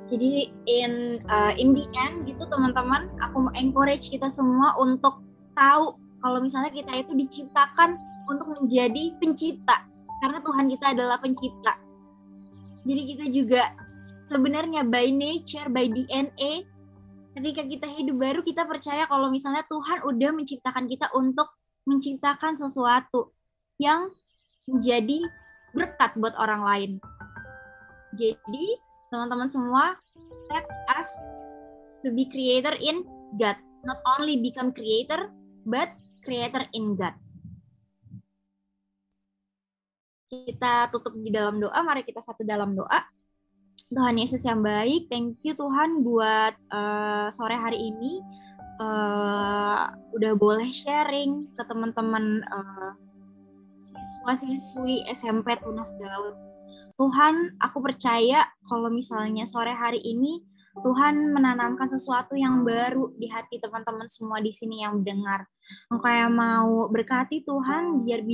Jadi in the end gitu teman-teman, aku mau encourage kita semua untuk tahu kalau misalnya kita itu diciptakan untuk menjadi pencipta. Karena Tuhan kita adalah pencipta. Jadi kita juga sebenarnya by nature, by DNA, ketika kita hidup baru, kita percaya kalau misalnya Tuhan udah menciptakan kita untuk menciptakan sesuatu yang menjadi berkat buat orang lain. Jadi, teman-teman semua, let us to be creator in God. Not only become creator, but creator in God. Kita tutup di dalam doa, mari kita satu dalam doa. Tuhan Yesus yang baik, thank you Tuhan buat sore hari ini udah boleh sharing ke teman-teman siswa-siswi SMP Tunas Daud. Tuhan, aku percaya kalau misalnya sore hari ini Tuhan menanamkan sesuatu yang baru di hati teman-teman semua di sini yang mendengar. Engkau yang mau berkati Tuhan, biar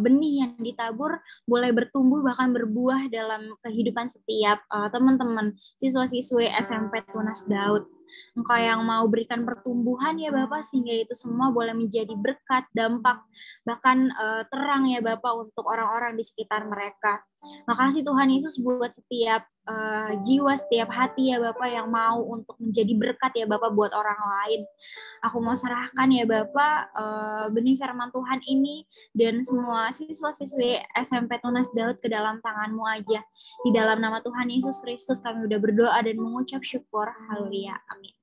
benih yang ditabur boleh bertumbuh bahkan berbuah dalam kehidupan setiap teman-teman siswa-siswi SMP Tunas Daud. Engkau yang mau berikan pertumbuhan ya Bapak, sehingga itu semua boleh menjadi berkat, dampak, bahkan terang ya Bapak untuk orang-orang di sekitar mereka. Makasih Tuhan Yesus buat setiap jiwa, setiap hati ya Bapak yang mau untuk menjadi berkat ya Bapak buat orang lain. Aku mau serahkan ya Bapak benih firman Tuhan ini dan semua siswa-siswi SMP Tunas Daud ke dalam tangan-Mu aja. Di dalam nama Tuhan Yesus Kristus kami udah berdoa dan mengucap syukur. Haleluya. Amin.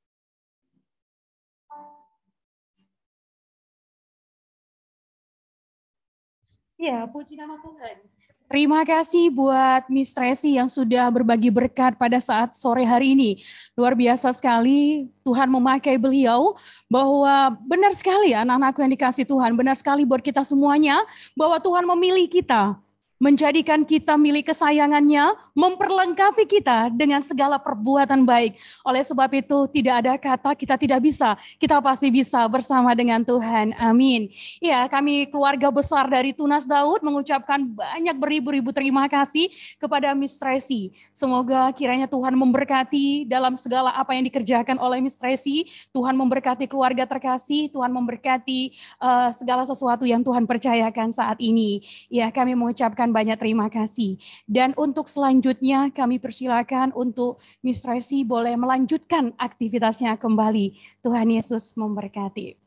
Ya, puji nama Tuhan. Terima kasih buat Miss Tracy yang sudah berbagi berkat pada saat sore hari ini. Luar biasa sekali Tuhan memakai beliau, bahwa benar sekali anak-anakku yang dikasih Tuhan, benar sekali buat kita semuanya, bahwa Tuhan memilih kita, menjadikan kita milik kesayangannya, memperlengkapi kita dengan segala perbuatan baik. Oleh sebab itu tidak ada kata kita tidak bisa, kita pasti bisa bersama dengan Tuhan. Amin. Ya, kami keluarga besar dari Tunas Daud mengucapkan banyak beribu-ribu terima kasih kepada Miss Tracy. Semoga kiranya Tuhan memberkati dalam segala apa yang dikerjakan oleh Miss Tracy. Tuhan memberkati keluarga terkasih, Tuhan memberkati segala sesuatu yang Tuhan percayakan saat ini. Ya, kami mengucapkan banyak terima kasih. Dan untuk selanjutnya kami persilakan untuk Miss Tracy boleh melanjutkan aktivitasnya kembali. Tuhan Yesus memberkati.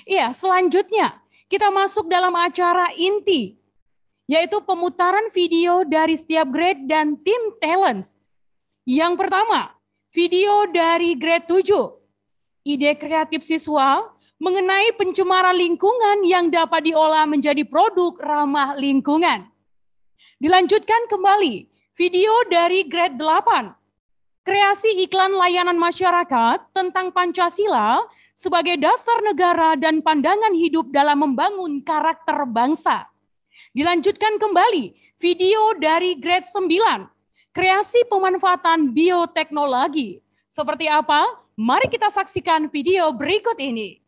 Iya, selanjutnya kita masuk dalam acara inti. yaitu pemutaran video dari setiap grade dan tim talents. Yang pertama, video dari grade 7. Ide kreatif siswa mengenai pencemaran lingkungan yang dapat diolah menjadi produk ramah lingkungan. Dilanjutkan kembali, video dari grade 8. Kreasi iklan layanan masyarakat tentang Pancasila sebagai dasar negara dan pandangan hidup dalam membangun karakter bangsa. Dilanjutkan kembali, video dari grade 9. Kreasi pemanfaatan bioteknologi. Seperti apa? Mari kita saksikan video berikut ini.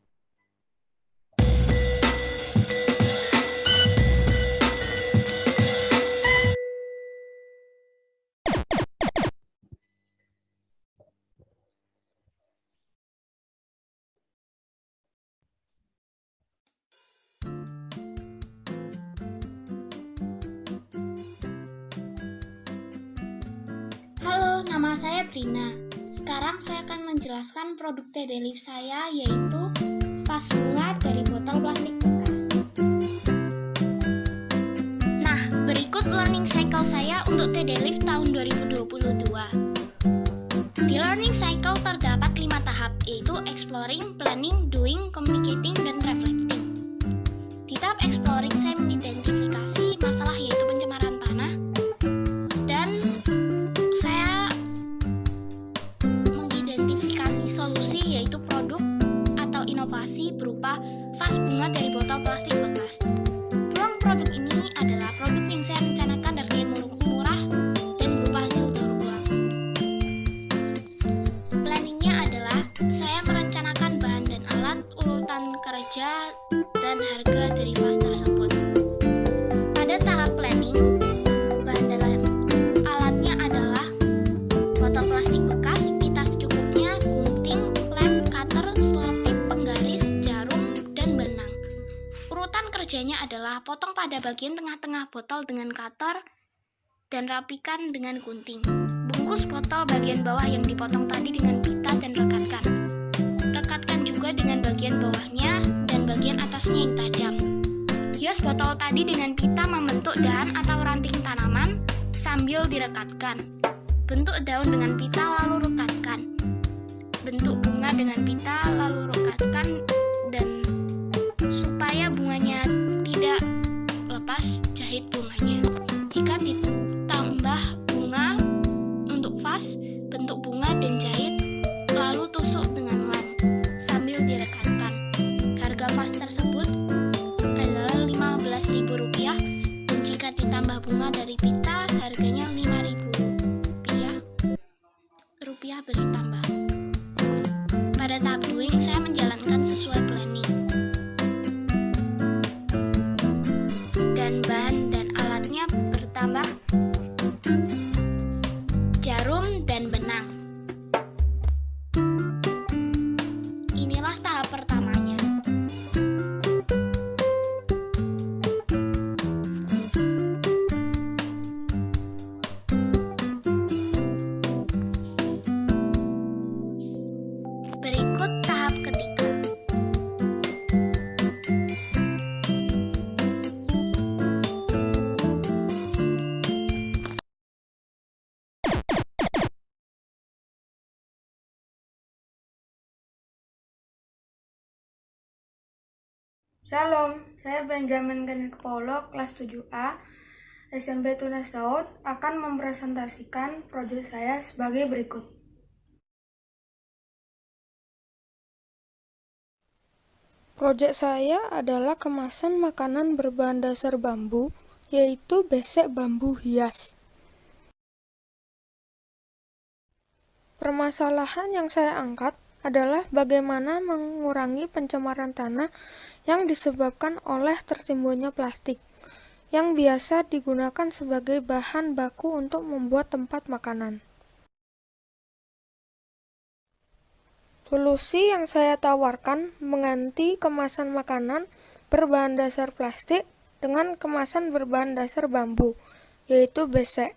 Halo, nama saya Prina. Sekarang saya akan menjelaskan produk TD-Leaf saya, yaitu vas bunga dari botol plastik bekas. Nah, berikut learning cycle saya untuk TD-Leaf tahun 2022. Di learning cycle terdapat 5 tahap, yaitu exploring, planning, doing, communicating, dan reflecting. Di tahap exploring, saya mengidentifikasi masalah yaitu pencemaran tanah, dan saya mengidentifikasi solusi yaitu produk atau inovasi berupa vas bunga dari botol plastik bekas. Peluang produk ini adalah produk yang saya rencanakan harganya murah dan berupa hasil daur ulang. Planningnya adalah saya merencanakan bahan dan alat, urutan kerja, dan harga dari vas tersebut. Pada tahap planning, bahan dan alatnya adalah botol plastik bekas, pita secukupnya, gunting, lem, cutter, selotip, penggaris, jarum, dan benang. Urutan kerjanya adalah potong pada bagian tengah-tengah botol dengan cutter dan rapikan dengan gunting. Bungkus botol bagian bawah yang dipotong tadi dengan pita dan rekatkan. Rekatkan juga dengan bagian bawahnya dan bagian atasnya yang tajam. Hias botol tadi dengan pita membentuk dahan atau ranting tanaman sambil direkatkan. Bentuk daun dengan pita lalu rekatkan. Bentuk bunga dengan pita lalu rekatkan, dan supaya bunganya tidak lepas, jahit bunganya. Jika ditambah bunga untuk vas, bentuk bunga dan jahit, lalu tusuk dengan lem sambil direkatkan. Harga vas tersebut adalah Rp15.000, dan jika ditambah bunga dari pita, harganya Rp5.000 bertambah. Pada tahap doing, saya menjalankan sesuai planning. Dan bahan dan alatnya bertambah jarum dan benang. Inilah tahap pertamanya. Berikut tahap ketiga. Shalom, saya Benjamin Genekpolo, kelas 7A, SMP Tunas Daud, akan mempresentasikan proyek saya sebagai berikut. Proyek saya adalah kemasan makanan berbahan dasar bambu, yaitu besek bambu hias. Permasalahan yang saya angkat adalah bagaimana mengurangi pencemaran tanah yang disebabkan oleh tertimbunnya plastik, yang biasa digunakan sebagai bahan baku untuk membuat tempat makanan. Solusi yang saya tawarkan mengganti kemasan makanan berbahan dasar plastik dengan kemasan berbahan dasar bambu, yaitu besek.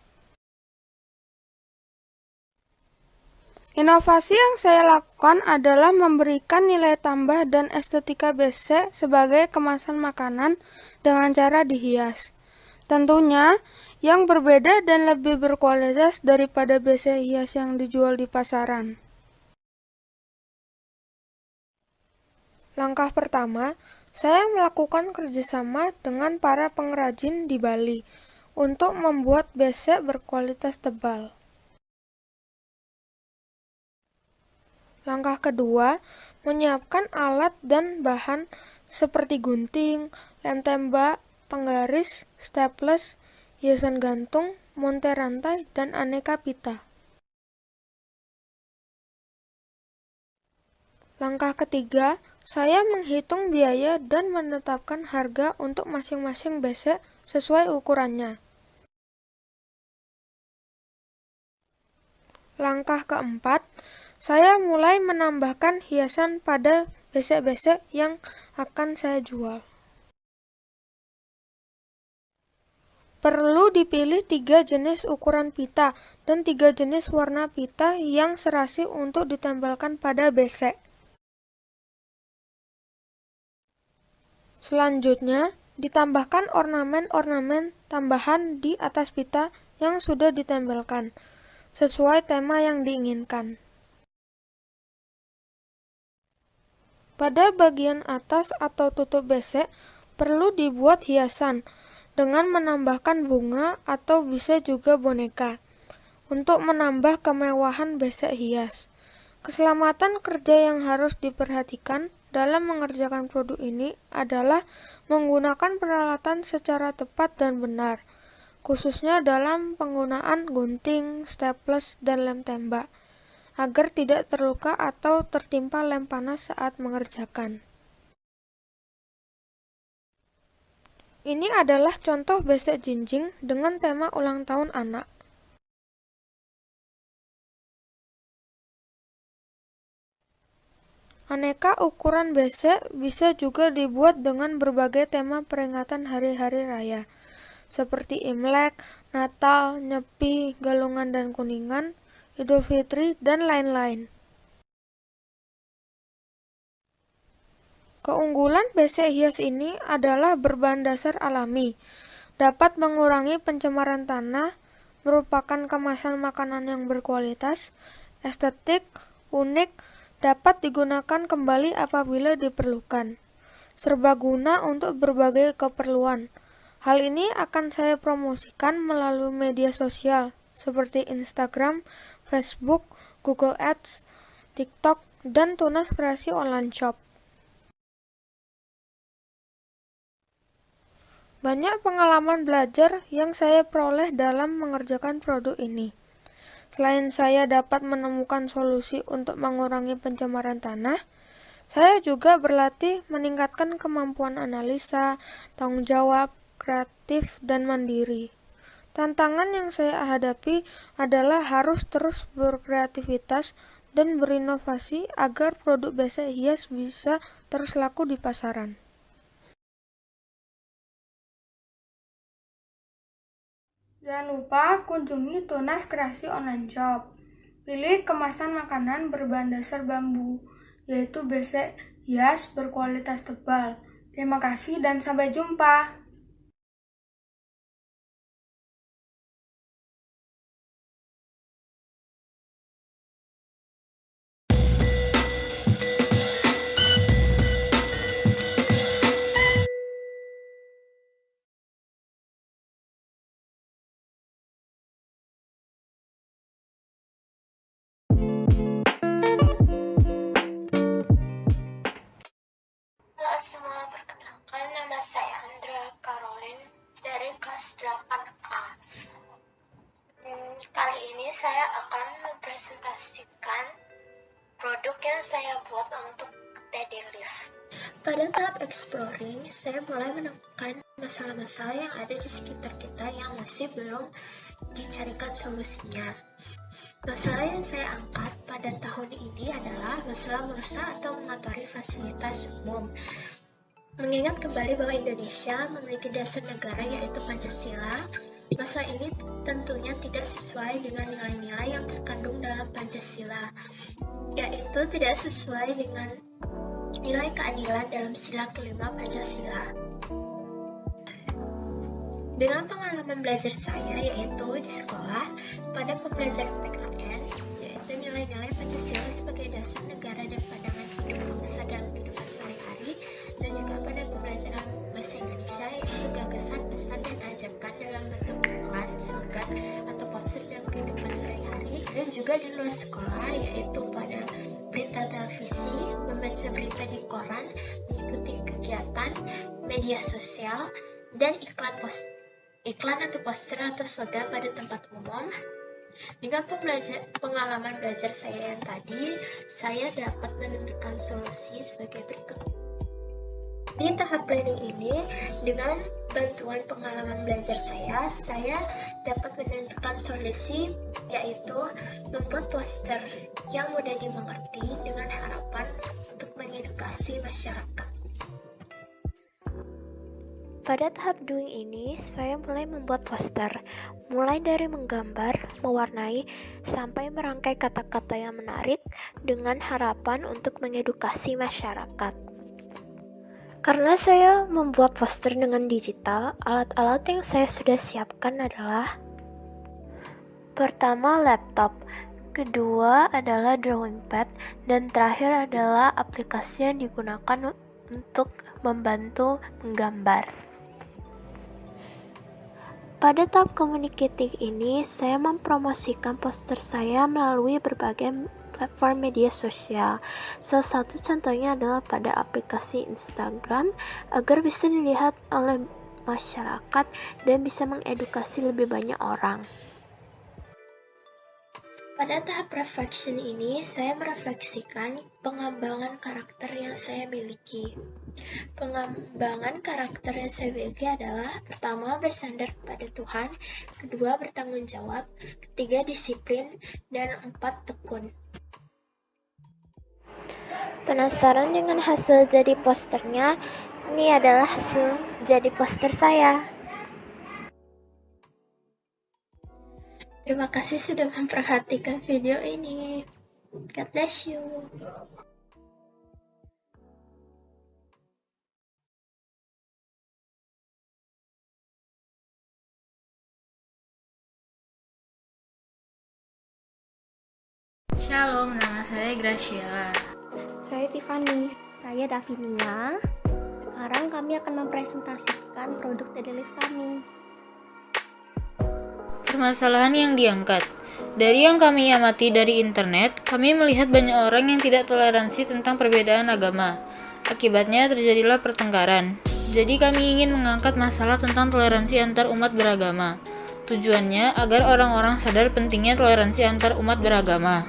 Inovasi yang saya lakukan adalah memberikan nilai tambah dan estetika besek sebagai kemasan makanan dengan cara dihias. Tentunya yang berbeda dan lebih berkualitas daripada BC hias yang dijual di pasaran. Langkah pertama, saya melakukan kerjasama dengan para pengrajin di Bali untuk membuat BC berkualitas tebal. Langkah kedua, menyiapkan alat dan bahan seperti gunting, lem tembak, penggaris, staples, hiasan gantung, montir rantai, dan aneka pita. Langkah ketiga, saya menghitung biaya dan menetapkan harga untuk masing-masing BC sesuai ukurannya. Langkah keempat, saya mulai menambahkan hiasan pada BC-BC yang akan saya jual. Perlu dipilih 3 jenis ukuran pita dan 3 jenis warna pita yang serasi untuk ditempelkan pada BC. Selanjutnya, ditambahkan ornamen-ornamen tambahan di atas pita yang sudah ditempelkan, sesuai tema yang diinginkan. Pada bagian atas atau tutup BC, perlu dibuat hiasan dengan menambahkan bunga atau bisa juga boneka, untuk menambah kemewahan BC hias. Keselamatan kerja yang harus diperhatikan dalam mengerjakan produk ini adalah menggunakan peralatan secara tepat dan benar, khususnya dalam penggunaan gunting, staples, dan lem tembak, agar tidak terluka atau tertimpa lem panas saat mengerjakan. Ini adalah contoh BC jinjing dengan tema ulang tahun anak. Aneka ukuran BC bisa juga dibuat dengan berbagai tema peringatan hari-hari raya, seperti Imlek, Natal, Nyepi, Galungan dan Kuningan, Idul Fitri, dan lain-lain. Keunggulan BC hias ini adalah berbahan dasar alami, dapat mengurangi pencemaran tanah, merupakan kemasan makanan yang berkualitas, estetik, unik, dapat digunakan kembali apabila diperlukan, serbaguna untuk berbagai keperluan. Hal ini akan saya promosikan melalui media sosial seperti Instagram, Facebook, Google Ads, TikTok, dan Tunas Kreasi Online Shop. Banyak pengalaman belajar yang saya peroleh dalam mengerjakan produk ini. Selain saya dapat menemukan solusi untuk mengurangi pencemaran tanah, saya juga berlatih meningkatkan kemampuan analisa, tanggung jawab, kreatif, dan mandiri. Tantangan yang saya hadapi adalah harus terus berkreativitas dan berinovasi agar produk BC hias bisa terus laku di pasaran. Jangan lupa kunjungi Tunas Kreasi Online Shop. Pilih kemasan makanan berbahan dasar bambu, yaitu BC hias berkualitas tebal. Terima kasih dan sampai jumpa. Nama saya Andrea Caroline dari kelas 8A. Kali ini saya akan mempresentasikan produk yang saya buat untuk Teddy Leaf. Pada tahap exploring, saya mulai menemukan masalah-masalah yang ada di sekitar kita yang masih belum dicarikan solusinya. Masalah yang saya angkat pada tahun ini adalah masalah merusak atau mengotori fasilitas umum. Mengingat kembali bahwa Indonesia memiliki dasar negara yaitu Pancasila, masalah ini tentunya tidak sesuai dengan nilai-nilai yang terkandung dalam Pancasila, yaitu tidak sesuai dengan nilai keadilan dalam sila kelima Pancasila. Dengan pengalaman belajar saya yaitu di sekolah pada pembelajaran PKN, yaitu nilai-nilai Pancasila sebagai dasar negara dan pandangan hidup bangsa dalam kehidupan sehari-hari, dan juga pada pembelajaran bahasa Indonesia yaitu gagasan, pesan, dan ajakan dalam bentuk iklan, slogan, atau poster dalam kehidupan sehari-hari, dan juga di luar sekolah yaitu pada berita televisi, membaca berita di koran, mengikuti kegiatan media sosial, dan iklan atau poster atau slogan pada tempat umum. Dengan pengalaman belajar saya yang tadi, saya dapat menentukan solusi sebagai berikut. Di tahap planning ini, dengan bantuan pengalaman belajar saya dapat menentukan solusi, yaitu membuat poster yang mudah dimengerti dengan harapan untuk mengedukasi masyarakat. Pada tahap doing ini, saya mulai membuat poster, mulai dari menggambar, mewarnai, sampai merangkai kata-kata yang menarik dengan harapan untuk mengedukasi masyarakat. Karena saya membuat poster dengan digital, alat-alat yang saya sudah siapkan adalah: pertama, laptop, kedua adalah drawing pad, dan terakhir adalah aplikasi yang digunakan untuk membantu menggambar. Pada tahap communicating ini, saya mempromosikan poster saya melalui berbagai platform media sosial. Salah satu contohnya adalah pada aplikasi Instagram, agar bisa dilihat oleh masyarakat dan bisa mengedukasi lebih banyak orang. Pada tahap reflection ini, saya merefleksikan pengembangan karakter yang saya miliki. Pengembangan karakter yang saya miliki adalah: pertama, bersandar pada Tuhan, kedua, bertanggung jawab, ketiga, disiplin, dan empat, tekun. Penasaran dengan hasil jadi posternya? Ini adalah hasil jadi poster saya. Terima kasih sudah memperhatikan video ini. God bless you. Shalom, nama saya Graciela. Saya Tiffany. Saya Davinia. Sekarang kami akan mempresentasikan produk Tedelive kami. Permasalahan yang diangkat. Dari yang kami amati dari internet, kami melihat banyak orang yang tidak toleransi tentang perbedaan agama. Akibatnya terjadilah pertengkaran. Jadi kami ingin mengangkat masalah tentang toleransi antar umat beragama. Tujuannya agar orang-orang sadar pentingnya toleransi antar umat beragama.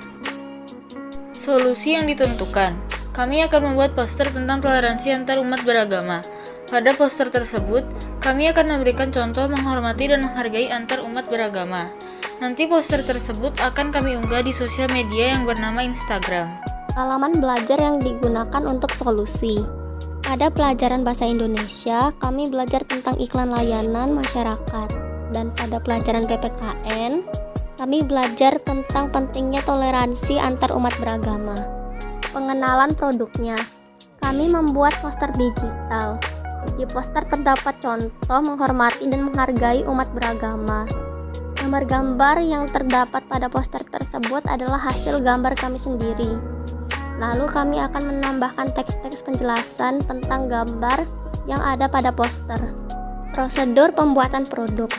Solusi yang ditentukan. Kami akan membuat poster tentang toleransi antar umat beragama. Pada poster tersebut, kami akan memberikan contoh menghormati dan menghargai antar umat beragama. Nanti poster tersebut akan kami unggah di sosial media yang bernama Instagram. Pengalaman belajar yang digunakan untuk solusi. Pada pelajaran bahasa Indonesia, kami belajar tentang iklan layanan masyarakat. Dan pada pelajaran PPKN, kami belajar tentang pentingnya toleransi antar umat beragama. Pengenalan produknya. Kami membuat poster digital. Di poster terdapat contoh menghormati dan menghargai umat beragama. Gambar-gambar yang terdapat pada poster tersebut adalah hasil gambar kami sendiri. Lalu kami akan menambahkan teks-teks penjelasan tentang gambar yang ada pada poster. Prosedur pembuatan produk.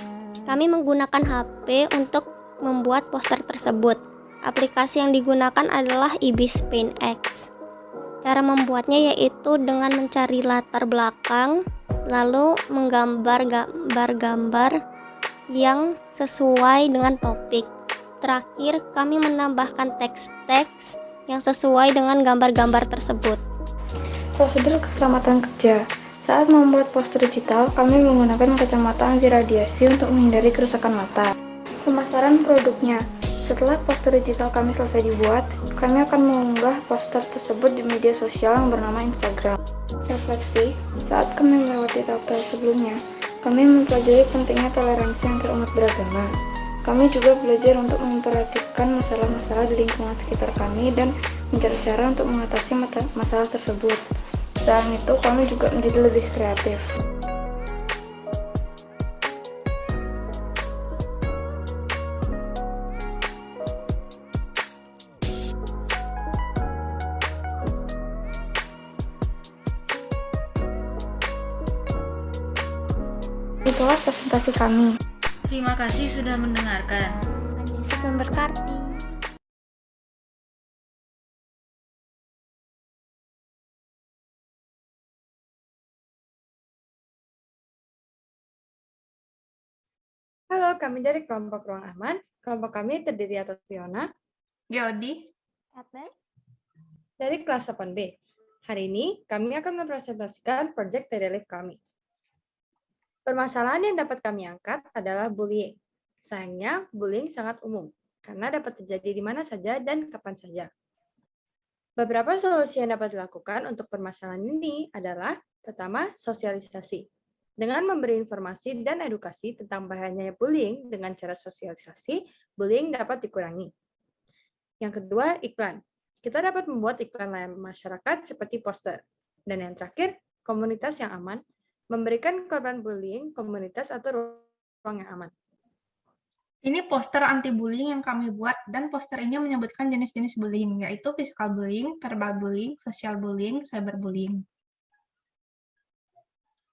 Kami menggunakan HP untuk membuat poster tersebut. Aplikasi yang digunakan adalah Ibis Paint X. Cara membuatnya yaitu dengan mencari latar belakang, lalu menggambar gambar-gambar yang sesuai dengan topik. Terakhir, kami menambahkan teks-teks yang sesuai dengan gambar-gambar tersebut. Prosedur keselamatan kerja. Saat membuat poster digital, kami menggunakan kacamata anti radiasi untuk menghindari kerusakan mata. Pemasaran produknya. Setelah poster digital kami selesai dibuat, kami akan mengunggah poster tersebut di media sosial yang bernama Instagram. Refleksi, saat kami melewati tahap-tahap sebelumnya, kami mempelajari pentingnya toleransi antar umat beragama. Kami juga belajar untuk memperhatikan masalah-masalah di lingkungan sekitar kami dan mencari cara untuk mengatasi masalah tersebut. Selain itu, kami juga menjadi lebih kreatif. Itulah presentasi kami. Terima kasih sudah mendengarkan. Tuhan Yesus memberkati. Halo, kami dari kelompok Ruang Aman. Kelompok kami terdiri atas Fiona, Jody, Edna, dari kelas 8B. Hari ini kami akan mempresentasikan proyek TD Live kami. Permasalahan yang dapat kami angkat adalah bullying. Sayangnya, bullying sangat umum, karena dapat terjadi di mana saja dan kapan saja. Beberapa solusi yang dapat dilakukan untuk permasalahan ini adalah, pertama, sosialisasi. Dengan memberi informasi dan edukasi tentang bahayanya bullying dengan cara sosialisasi, bullying dapat dikurangi. Yang kedua, iklan. Kita dapat membuat iklan layanan masyarakat seperti poster. Dan yang terakhir, komunitas yang aman, memberikan korban bullying komunitas atau ruang yang aman. Ini poster anti-bullying yang kami buat, dan poster ini menyebutkan jenis-jenis bullying, yaitu physical bullying, verbal bullying, social bullying, cyberbullying.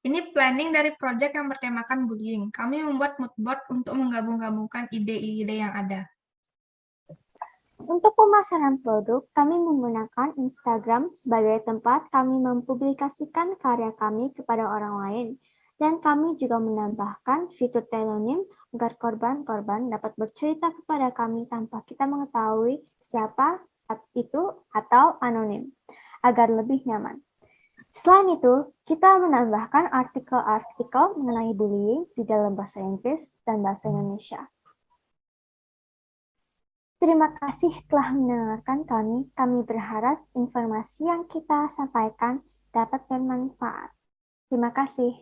Ini planning dari proyek yang bertemakan bullying. Kami membuat mood board untuk menggabung-gabungkan ide-ide yang ada. Untuk pemasaran produk, kami menggunakan Instagram sebagai tempat kami mempublikasikan karya kami kepada orang lain. Dan kami juga menambahkan fitur telonym agar korban-korban dapat bercerita kepada kami tanpa kita mengetahui siapa itu atau anonim, agar lebih nyaman. Selain itu, kita menambahkan artikel-artikel mengenai bullying di dalam bahasa Inggris dan bahasa Indonesia. Terima kasih telah mendengarkan kami. Kami berharap informasi yang kita sampaikan dapat bermanfaat. Terima kasih.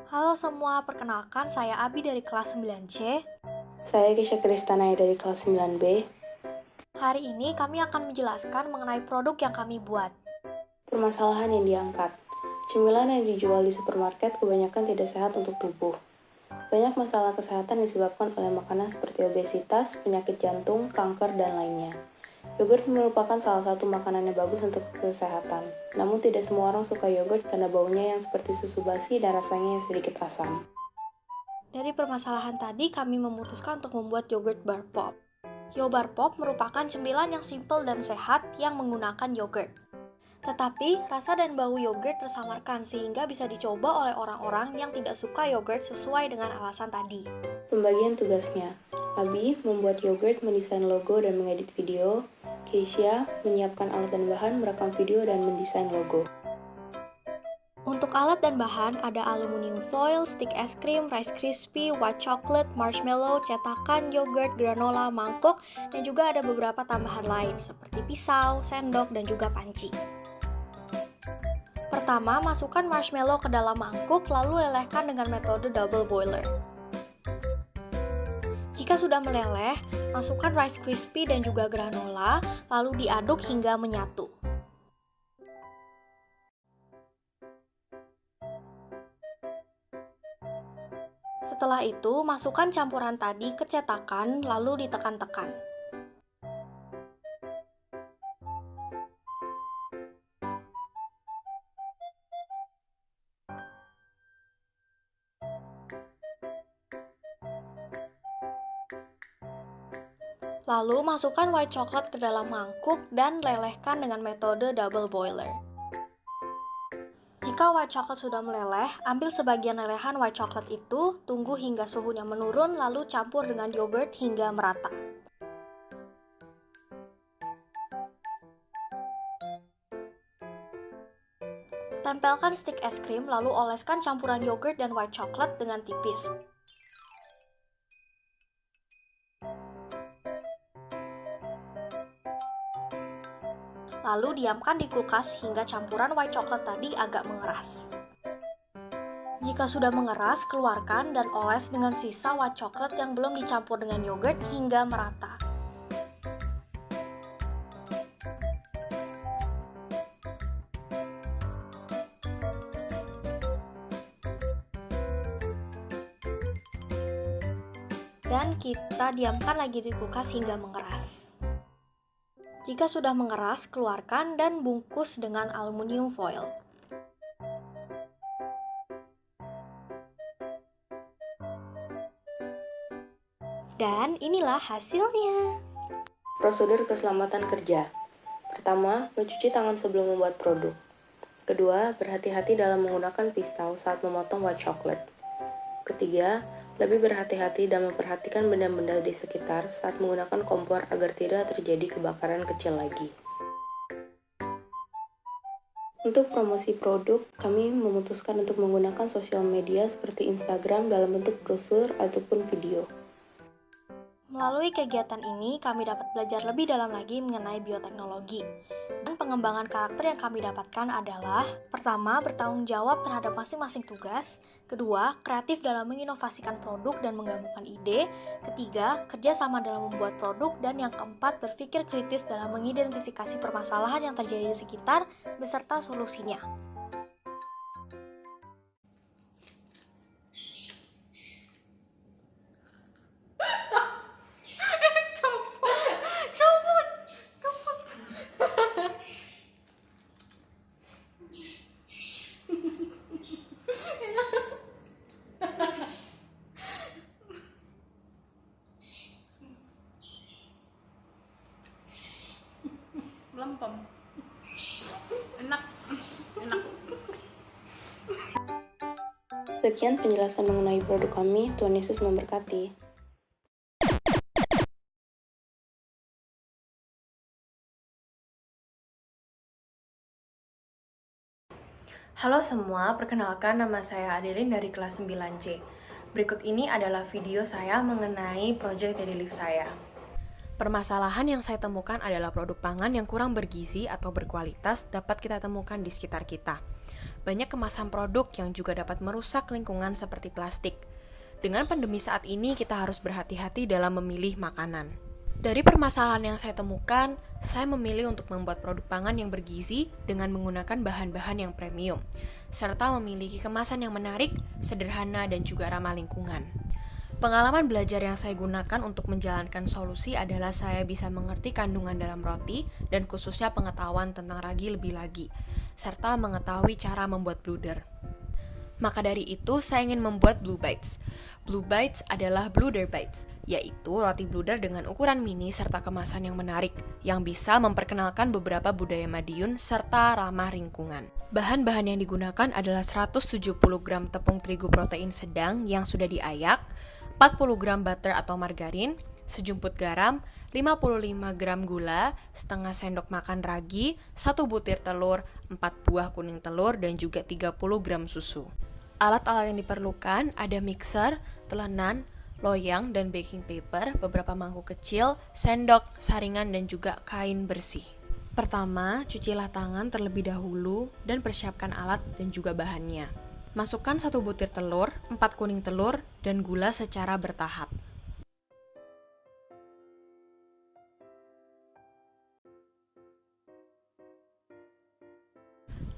Halo semua, perkenalkan saya Abi dari kelas 9C. Saya Kesha Kristanaya dari kelas 9B. Hari ini kami akan menjelaskan mengenai produk yang kami buat. Permasalahan yang diangkat. Cemilan yang dijual di supermarket kebanyakan tidak sehat untuk tubuh. Banyak masalah kesehatan disebabkan oleh makanan seperti obesitas, penyakit jantung, kanker, dan lainnya. Yogurt merupakan salah satu makanan yang bagus untuk kesehatan. Namun tidak semua orang suka yogurt karena baunya yang seperti susu basi dan rasanya yang sedikit asam. Dari permasalahan tadi, kami memutuskan untuk membuat yogurt bar pop. Yo bar pop merupakan cemilan yang simpel dan sehat yang menggunakan yogurt. Tetapi, rasa dan bau yogurt tersamarkan sehingga bisa dicoba oleh orang-orang yang tidak suka yogurt sesuai dengan alasan tadi. Pembagian tugasnya. Abi membuat yogurt, mendesain logo, dan mengedit video. Keisha menyiapkan alat dan bahan, merekam video, dan mendesain logo. Untuk alat dan bahan ada aluminium foil, stick es krim, rice crispy, white chocolate, marshmallow, cetakan, yogurt, granola, mangkok, dan juga ada beberapa tambahan lain seperti pisau, sendok, dan juga panci. Pertama, masukkan marshmallow ke dalam mangkuk, lalu lelehkan dengan metode double boiler. Jika sudah meleleh, masukkan rice crispy dan juga granola, lalu diaduk hingga menyatu. Setelah itu, masukkan campuran tadi ke cetakan, lalu ditekan-tekan. Lalu masukkan white chocolate ke dalam mangkuk dan lelehkan dengan metode double boiler. Jika white chocolate sudah meleleh, ambil sebagian lelehan white chocolate itu, tunggu hingga suhunya menurun, lalu campur dengan yogurt hingga merata. Tempelkan stick es krim, lalu oleskan campuran yogurt dan white chocolate dengan tipis. Lalu diamkan di kulkas hingga campuran white chocolate tadi agak mengeras. Jika sudah mengeras, keluarkan dan oles dengan sisa white chocolate yang belum dicampur dengan yogurt hingga merata. dan kita diamkan lagi di kulkas hingga mengeras. Jika sudah mengeras, keluarkan dan bungkus dengan aluminium foil. Dan inilah hasilnya. Prosedur keselamatan kerja. Pertama, mencuci tangan sebelum membuat produk. Kedua, berhati-hati dalam menggunakan pisau saat memotong white chocolate. Ketiga, lebih berhati-hati dan memperhatikan benda-benda di sekitar saat menggunakan kompor agar tidak terjadi kebakaran kecil lagi. Untuk promosi produk, kami memutuskan untuk menggunakan sosial media seperti Instagram dalam bentuk brosur ataupun video. Melalui kegiatan ini, kami dapat belajar lebih dalam lagi mengenai bioteknologi. Dan pengembangan karakter yang kami dapatkan adalah: pertama, bertanggung jawab terhadap masing-masing tugas. Kedua, kreatif dalam menginovasikan produk dan menggabungkan ide. Ketiga, kerjasama dalam membuat produk. Dan yang keempat, berpikir kritis dalam mengidentifikasi permasalahan yang terjadi di sekitar beserta solusinya. Lempem. Enak. Sekian penjelasan mengenai produk kami. Tuhan Yesus memberkati. Halo semua, perkenalkan nama saya Adeline dari kelas 9C. Berikut ini adalah video saya mengenai project daily life saya. Permasalahan yang saya temukan adalah produk pangan yang kurang bergizi atau berkualitas dapat kita temukan di sekitar kita. Banyak kemasan produk yang juga dapat merusak lingkungan seperti plastik. Dengan pandemi saat ini, kita harus berhati-hati dalam memilih makanan. Dari permasalahan yang saya temukan, saya memilih untuk membuat produk pangan yang bergizi dengan menggunakan bahan-bahan yang premium, serta memiliki kemasan yang menarik, sederhana, dan juga ramah lingkungan. Pengalaman belajar yang saya gunakan untuk menjalankan solusi adalah saya bisa mengerti kandungan dalam roti dan khususnya pengetahuan tentang ragi lebih lagi, serta mengetahui cara membuat bluder. Maka dari itu, saya ingin membuat Blue Bites. Blue Bites adalah Bluder Bites, yaitu roti bluder dengan ukuran mini serta kemasan yang menarik, yang bisa memperkenalkan beberapa budaya Madiun serta ramah lingkungan. Bahan-bahan yang digunakan adalah 170 gram tepung terigu protein sedang yang sudah diayak, 40 gram butter atau margarin, sejumput garam, 55 gram gula, setengah sendok makan ragi, 1 butir telur, 4 buah kuning telur, dan juga 30 gram susu. Alat-alat yang diperlukan ada mixer, telenan, loyang, dan baking paper, beberapa mangkuk kecil, sendok, saringan, dan juga kain bersih. Pertama, cucilah tangan terlebih dahulu dan persiapkan alat dan juga bahannya. Masukkan 1 butir telur, 4 kuning telur, dan gula secara bertahap.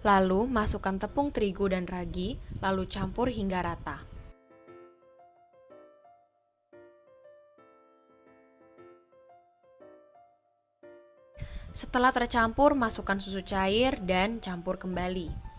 Lalu, masukkan tepung terigu dan ragi, lalu campur hingga rata. Setelah tercampur, masukkan susu cair dan campur kembali.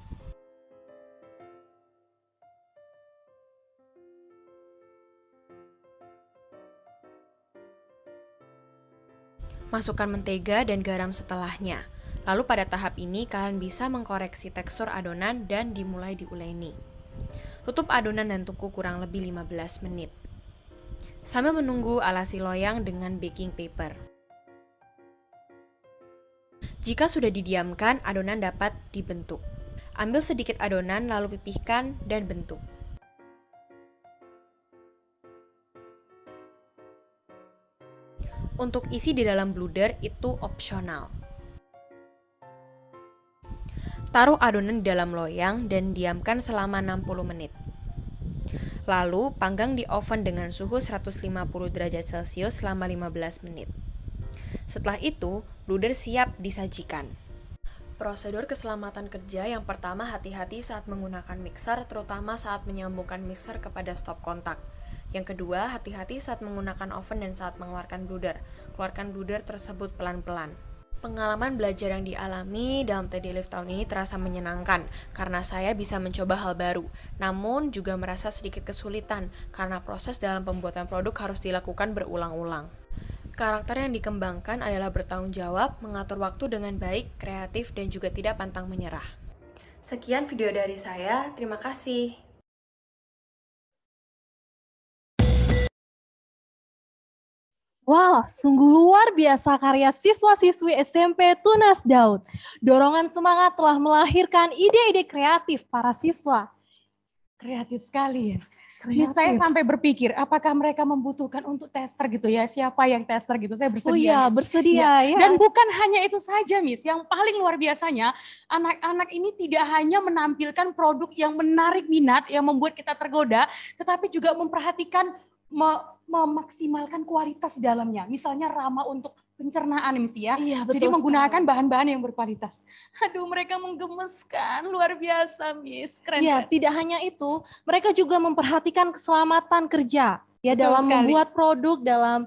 Masukkan mentega dan garam setelahnya. Lalu pada tahap ini kalian bisa mengkoreksi tekstur adonan dan dimulai diuleni. Tutup adonan dan tunggu kurang lebih 15 menit. Sambil menunggu, alasi loyang dengan baking paper. Jika sudah didiamkan, adonan dapat dibentuk. Ambil sedikit adonan lalu pipihkan dan bentuk. Untuk isi di dalam bluder itu opsional. Taruh adonan di dalam loyang dan diamkan selama 60 menit. Lalu panggang di oven dengan suhu 150 derajat Celcius selama 15 menit. Setelah itu, bluder siap disajikan. Prosedur keselamatan kerja yang pertama, hati-hati saat menggunakan mixer, terutama saat menyambungkan mixer kepada stop kontak. Yang kedua, hati-hati saat menggunakan oven dan saat mengeluarkan blooder. Keluarkan blooder tersebut pelan-pelan. Pengalaman belajar yang dialami dalam TD Live tahun ini terasa menyenangkan karena saya bisa mencoba hal baru. Namun juga merasa sedikit kesulitan karena proses dalam pembuatan produk harus dilakukan berulang-ulang. Karakter yang dikembangkan adalah bertanggung jawab, mengatur waktu dengan baik, kreatif, dan juga tidak pantang menyerah. Sekian video dari saya, terima kasih. Wah, sungguh luar biasa karya siswa-siswi SMP Tunas Daud. Dorongan semangat telah melahirkan ide-ide kreatif para siswa. Kreatif sekali ya. Kreatif. Saya sampai berpikir, apakah mereka membutuhkan untuk tester gitu ya? Siapa yang tester gitu? Saya bersedia. Oh iya, Miss. bersedia ya. Dan bukan hanya itu saja, Miss. Yang paling luar biasanya, anak-anak ini tidak hanya menampilkan produk yang menarik minat, yang membuat kita tergoda, tetapi juga memperhatikan memaksimalkan kualitas di dalamnya. Misalnya ramah untuk pencernaan, Miss ya. Iya, betul Jadi menggunakan sekali. bahan-bahan yang berkualitas. Aduh, mereka menggemaskan, luar biasa, Miss. Keren. Iya, tidak hanya itu, mereka juga memperhatikan keselamatan kerja ya Betul dalam sekali. membuat produk, dalam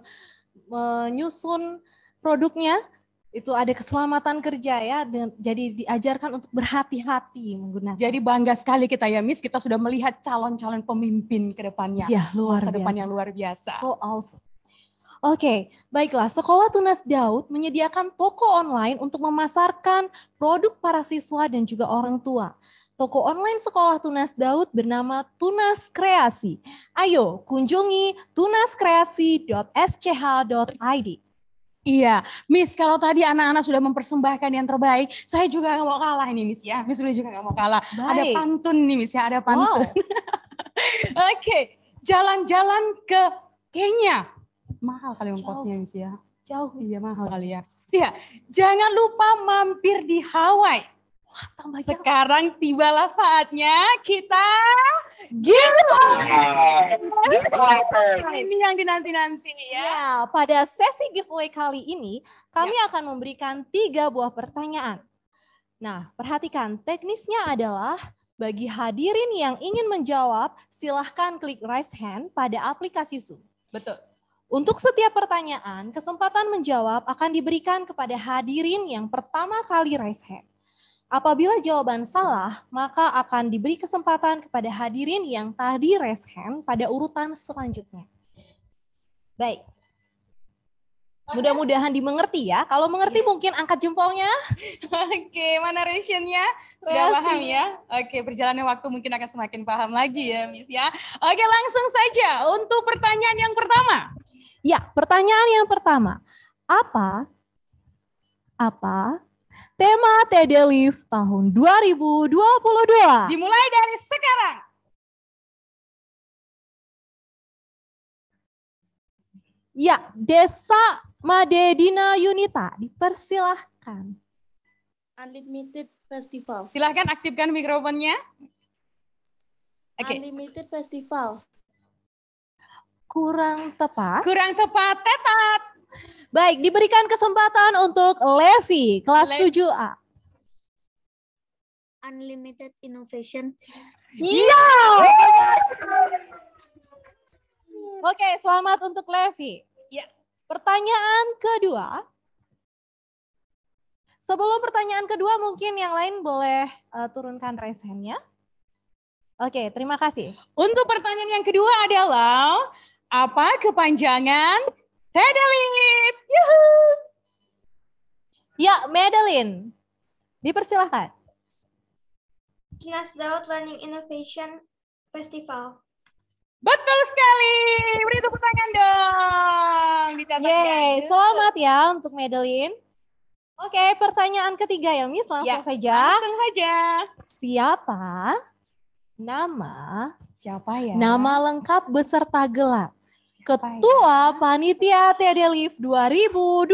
menyusun produknya. Itu ada keselamatan kerja ya, jadi diajarkan untuk berhati-hati menggunakan. Jadi bangga sekali kita ya, Miss, kita sudah melihat calon-calon pemimpin ke depannya. Ya, luar Masa depan biasa. yang luar biasa. So awesome. Oke, baiklah. Sekolah Tunas Daud menyediakan toko online untuk memasarkan produk para siswa dan juga orang tua. Toko online Sekolah Tunas Daud bernama Tunas Kreasi. Ayo kunjungi tunaskreasi.sch.id. Iya, Miss, kalau tadi anak-anak sudah mempersembahkan yang terbaik, saya juga nggak mau kalah ini, Miss ya. Miss juga nggak mau kalah. Ada Baik. pantun nih, Miss ya, ada pantun. Wow. Oke, jalan-jalan ke Kenya. Mahal kali ongkosnya, Miss ya. Jauh. Iya, mahal kali ya. Iya, jangan lupa mampir di Hawaii. Wah, tambah jauh. Sekarang tibalah saatnya kita ini yang dinanti-nanti ya. Ya, pada sesi giveaway kali ini, kami akan memberikan 3 buah pertanyaan. Nah, perhatikan, teknisnya adalah bagi hadirin yang ingin menjawab, silahkan klik raise hand pada aplikasi Zoom. Betul. Untuk setiap pertanyaan, kesempatan menjawab akan diberikan kepada hadirin yang pertama kali raise hand. Apabila jawaban salah, maka akan diberi kesempatan kepada hadirin yang tadi raise hand pada urutan selanjutnya. Baik. Mudah-mudahan dimengerti ya. Kalau mengerti mungkin angkat jempolnya. Oke, mana rationnya? Sudah paham ya? Oke, berjalannya waktu mungkin akan semakin paham lagi ya, Miss ya. Oke, langsung saja untuk pertanyaan yang pertama. Ya, pertanyaan yang pertama. Apa tema TD Live tahun 2022? Dimulai dari sekarang. Ya, Desa Madedina Yunita, dipersilahkan. Unlimited Festival. Silahkan aktifkan mikrofonnya. Oke. Unlimited Festival. Kurang tepat. Kurang tepat, tepat. Baik, diberikan kesempatan untuk Levi, kelas 7A. Unlimited Innovation. Iya. Oke, selamat untuk Levi. Ya. Pertanyaan kedua. Sebelum pertanyaan kedua, mungkin yang lain boleh turunkan raise hand-nya. Oke, terima kasih. Untuk pertanyaan yang kedua adalah, apa kepanjangan TD Live? Yuhuu. Ya, Madeline. Dipersilahkan. Tunas Daud Learning Innovation Festival. Betul sekali. Beri tepuk tangan dong. Dicatat Yeay, selamat ya untuk Madeline. Oke, pertanyaan ketiga ya, Miss. Langsung saja. Langsung saja. Siapa nama ya? Nama lengkap beserta gelar Ketua Panitia TD Live 2022.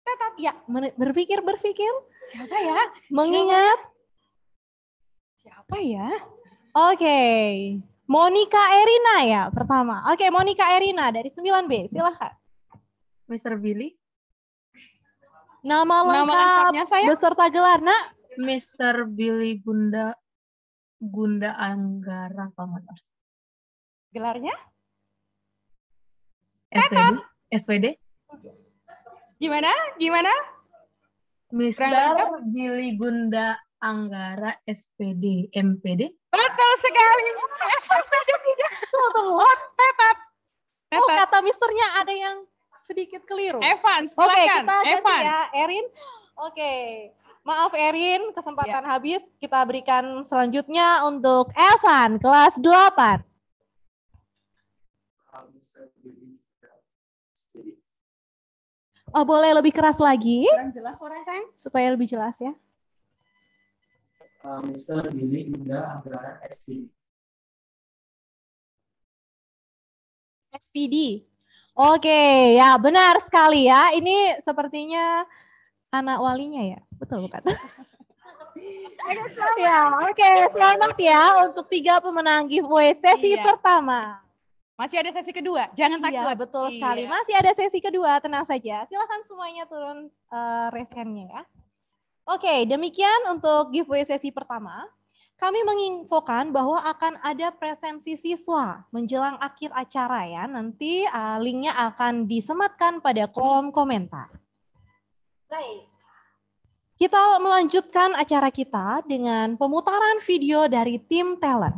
Tetap ya, berpikir. Siapa ya? Mengingat. Siapa ya? Oke, Monica Erina ya pertama. Oke, Monica Erina dari 9B, silahkan. Mr. Billy. Nama lengkapnya saya? Beserta gelar, Nak. Mr. Billy Gunda Anggara, kalau nggak salah. Gelarnya? SPD. Gimana? Mister Billy Gunda Anggara SPD MPD. Betul sekali. Tunggu. Tepat. Oh, kata misternya ada yang sedikit keliru. Evan, Oke, silakan. kita ganti Evan. ya, Erin. Oke, maaf Erin, kesempatan habis. Kita berikan selanjutnya untuk Evan, kelas 8. Oh, boleh lebih keras lagi? Kurang jelas suara saya. Supaya lebih jelas ya. Mister Billy Gunda Anggara SPD. SPD. Oke, ya benar sekali ya. Ini sepertinya anak walinya ya, betul bukan? Ya, oke, selamat ya untuk 3 pemenang giveaway sesi pertama. Masih ada sesi kedua, jangan takut. Iya, betul sekali. Masih ada sesi kedua, tenang saja. Silahkan semuanya turun resennya ya. Oke, demikian untuk giveaway sesi pertama. Kami menginfokan bahwa akan ada presensi siswa menjelang akhir acara ya. Nanti linknya akan disematkan pada kolom komentar. Baik. Kita melanjutkan acara kita dengan pemutaran video dari tim talent.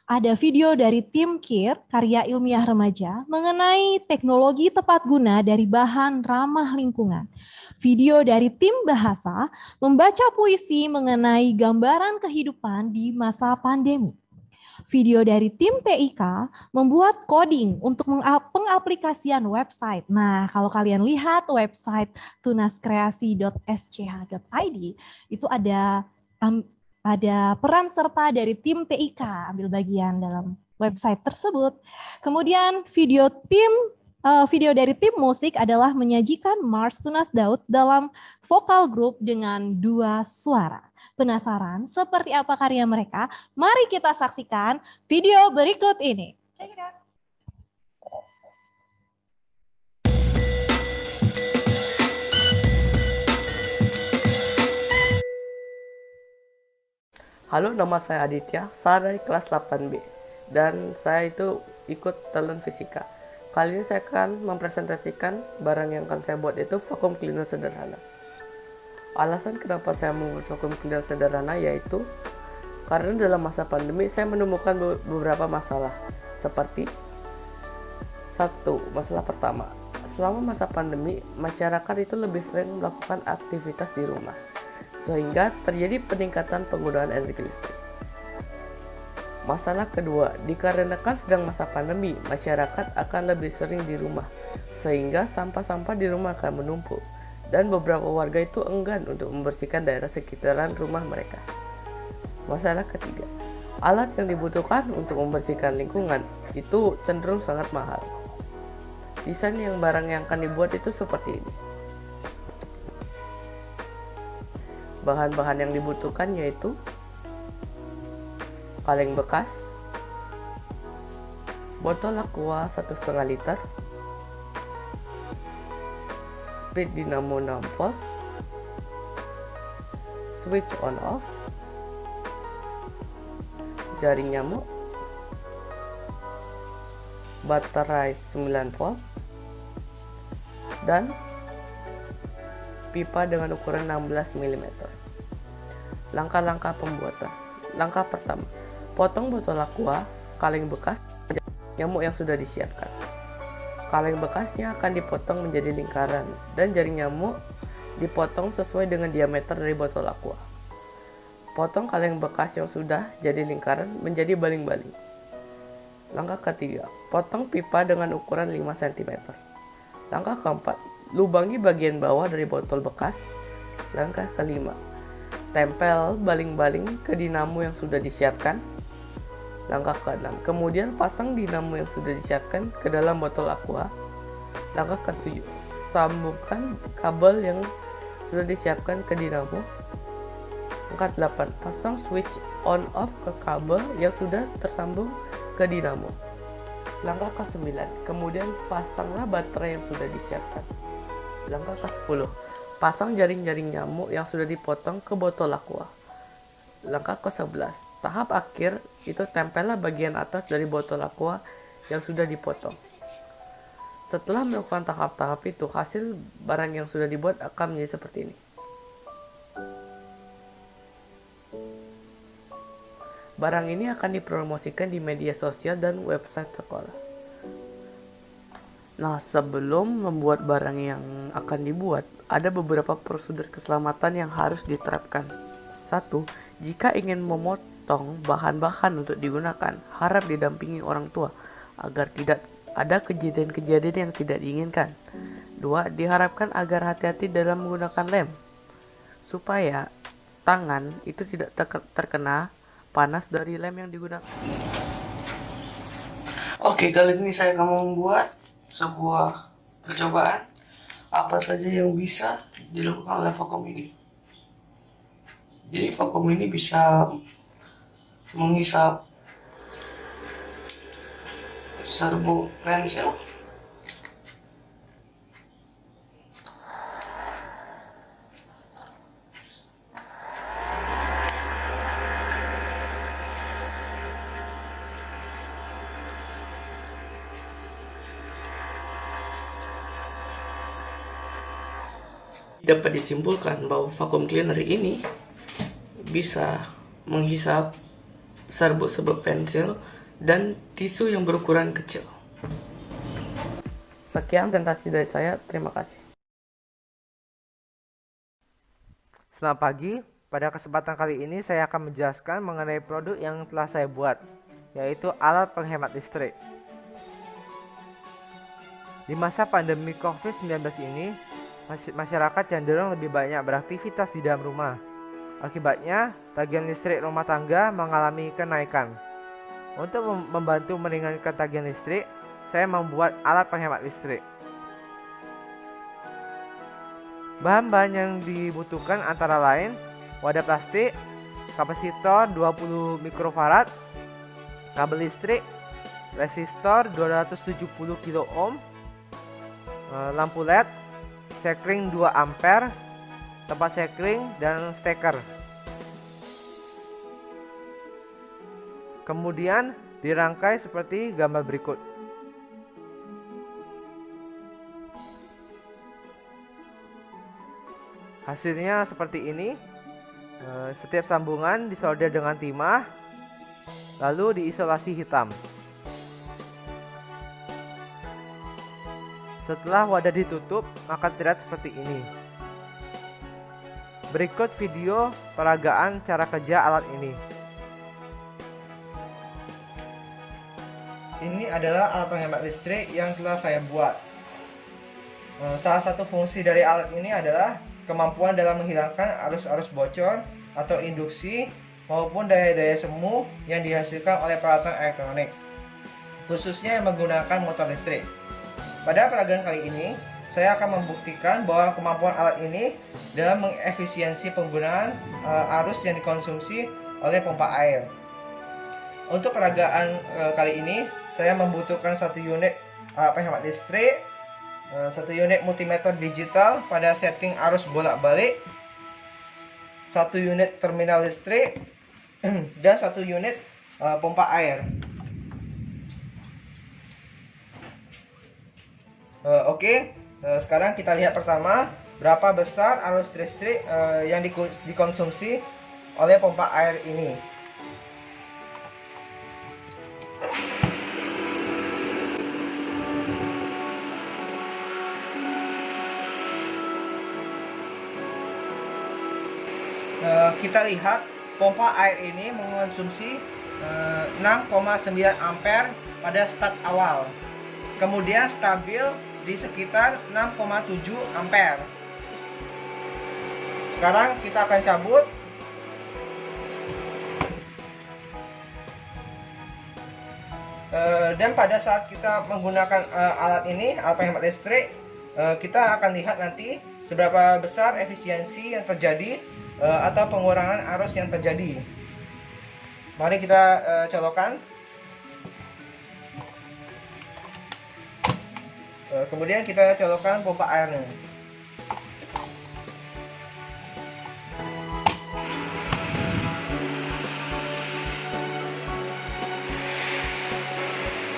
Ada video dari tim KIR, karya ilmiah remaja, mengenai teknologi tepat guna dari bahan ramah lingkungan. Video dari tim bahasa membaca puisi mengenai gambaran kehidupan di masa pandemi. Video dari tim TIK membuat coding untuk pengaplikasian website. Nah, kalau kalian lihat website tunaskreasi.sch.id itu ada peran serta dari tim TIK ambil bagian dalam website tersebut. Kemudian video dari tim musik adalah menyajikan Mars Tunas Daud dalam vokal grup dengan 2 suara. Penasaran seperti apa karya mereka? Mari kita saksikan video berikut ini. Check it out. Halo, nama saya Aditya, saya dari kelas 8B, dan saya itu ikut talent fisika. Kali ini saya akan mempresentasikan barang yang akan saya buat itu vacuum cleaner sederhana. Alasan kenapa saya membuat vacuum cleaner sederhana yaitu karena dalam masa pandemi saya menemukan beberapa masalah. Seperti 1. Masalah pertama, selama masa pandemi masyarakat itu lebih sering melakukan aktivitas di rumah, sehingga terjadi peningkatan penggunaan energi listrik. Masalah kedua, dikarenakan sedang masa pandemi, masyarakat akan lebih sering di rumah, sehingga sampah-sampah di rumah akan menumpuk, dan beberapa warga itu enggan untuk membersihkan daerah sekitaran rumah mereka. Masalah ketiga, alat yang dibutuhkan untuk membersihkan lingkungan itu cenderung sangat mahal. Desain barang yang akan dibuat itu seperti ini. Bahan-bahan yang dibutuhkan yaitu kaleng bekas, botol aqua 1,5 liter, speed dinamo 6 volt, switch on off, jaring nyamuk, baterai 9 volt, dan pipa dengan ukuran 16 mm. Langkah-langkah pembuatan. Langkah pertama, potong botol aqua, kaleng bekas, nyamuk yang sudah disiapkan. Kaleng bekasnya akan dipotong menjadi lingkaran dan jaring nyamuk dipotong sesuai dengan diameter dari botol aqua. Potong kaleng bekas yang sudah jadi lingkaran menjadi baling-baling. Langkah ketiga, potong pipa dengan ukuran 5 cm. Langkah keempat, lubangi bagian bawah dari botol bekas. Langkah kelima, tempel baling-baling ke dinamo yang sudah disiapkan. Langkah keenam, kemudian pasang dinamo yang sudah disiapkan ke dalam botol aqua. Langkah ketujuh, sambungkan kabel yang sudah disiapkan ke dinamo. Langkah 8, pasang switch on off ke kabel yang sudah tersambung ke dinamo. Langkah ke-9, kemudian pasanglah baterai yang sudah disiapkan. Langkah ke-10, pasang jaring-jaring nyamuk yang sudah dipotong ke botol aqua. Langkah ke-11, Tahap akhir itu tempellah bagian atas dari botol aqua yang sudah dipotong. Setelah melakukan tahap-tahap itu, hasil barang yang sudah dibuat akan menjadi seperti ini. Barang ini akan dipromosikan di media sosial dan website sekolah. Nah, sebelum membuat barang yang akan dibuat, ada beberapa prosedur keselamatan yang harus diterapkan. 1. Jika ingin memotong bahan-bahan untuk digunakan, harap didampingi orang tua agar tidak ada kejadian-kejadian yang tidak diinginkan. 2. Diharapkan agar hati-hati dalam menggunakan lem, supaya tangan itu tidak terkena panas dari lem yang digunakan. Oke, kali ini saya akan membuat sebuah percobaan apa saja yang bisa dilakukan oleh vakum ini. Jadi vakum ini bisa menghisap serbuk pensil, dapat disimpulkan bahwa vacuum cleaner ini bisa menghisap serbuk-serbuk pensil dan tisu yang berukuran kecil. Sekian presentasi dari saya, terima kasih. Selamat pagi, pada kesempatan kali ini saya akan menjelaskan mengenai produk yang telah saya buat, yaitu alat penghemat listrik. Di masa pandemi COVID-19 ini, masyarakat cenderung lebih banyak beraktivitas di dalam rumah. Akibatnya, tagihan listrik rumah tangga mengalami kenaikan. Untuk membantu meringankan tagihan listrik, saya membuat alat penghemat listrik. Bahan-bahan yang dibutuhkan antara lain wadah plastik, kapasitor 20 mikrofarad, kabel listrik, resistor 270 kilo ohm, lampu LED, sekring 2 ampere, tempat sekring, dan steker. Kemudian dirangkai seperti gambar berikut. Hasilnya seperti ini. Setiap sambungan disolder dengan timah, lalu diisolasi hitam. Setelah wadah ditutup, maka terlihat seperti ini. Berikut video peragaan cara kerja alat ini. Ini adalah alat penghemat listrik yang telah saya buat. Salah satu fungsi dari alat ini adalah kemampuan dalam menghilangkan arus-arus bocor atau induksi maupun daya-daya semu yang dihasilkan oleh peralatan elektronik, khususnya yang menggunakan motor listrik. Pada peragaan kali ini, saya akan membuktikan bahwa kemampuan alat ini dalam mengefisiensi penggunaan arus yang dikonsumsi oleh pompa air. Untuk peragaan kali ini, saya membutuhkan 1 unit penghemat listrik, 1 unit multimeter digital pada setting arus bolak-balik, 1 unit terminal listrik, dan 1 unit pompa air. Oke, sekarang kita lihat pertama berapa besar arus listrik yang dikonsumsi oleh pompa air ini. Kita lihat pompa air ini mengonsumsi 6,9 ampere pada start awal, kemudian stabil di sekitar 6,7 ampere. Sekarang kita akan cabut. Dan pada saat kita menggunakan alat ini, alat penghemat listrik, kita akan lihat nanti seberapa besar efisiensi yang terjadi atau pengurangan arus yang terjadi. Mari kita colokkan. Kemudian kita colokkan pompa airnya.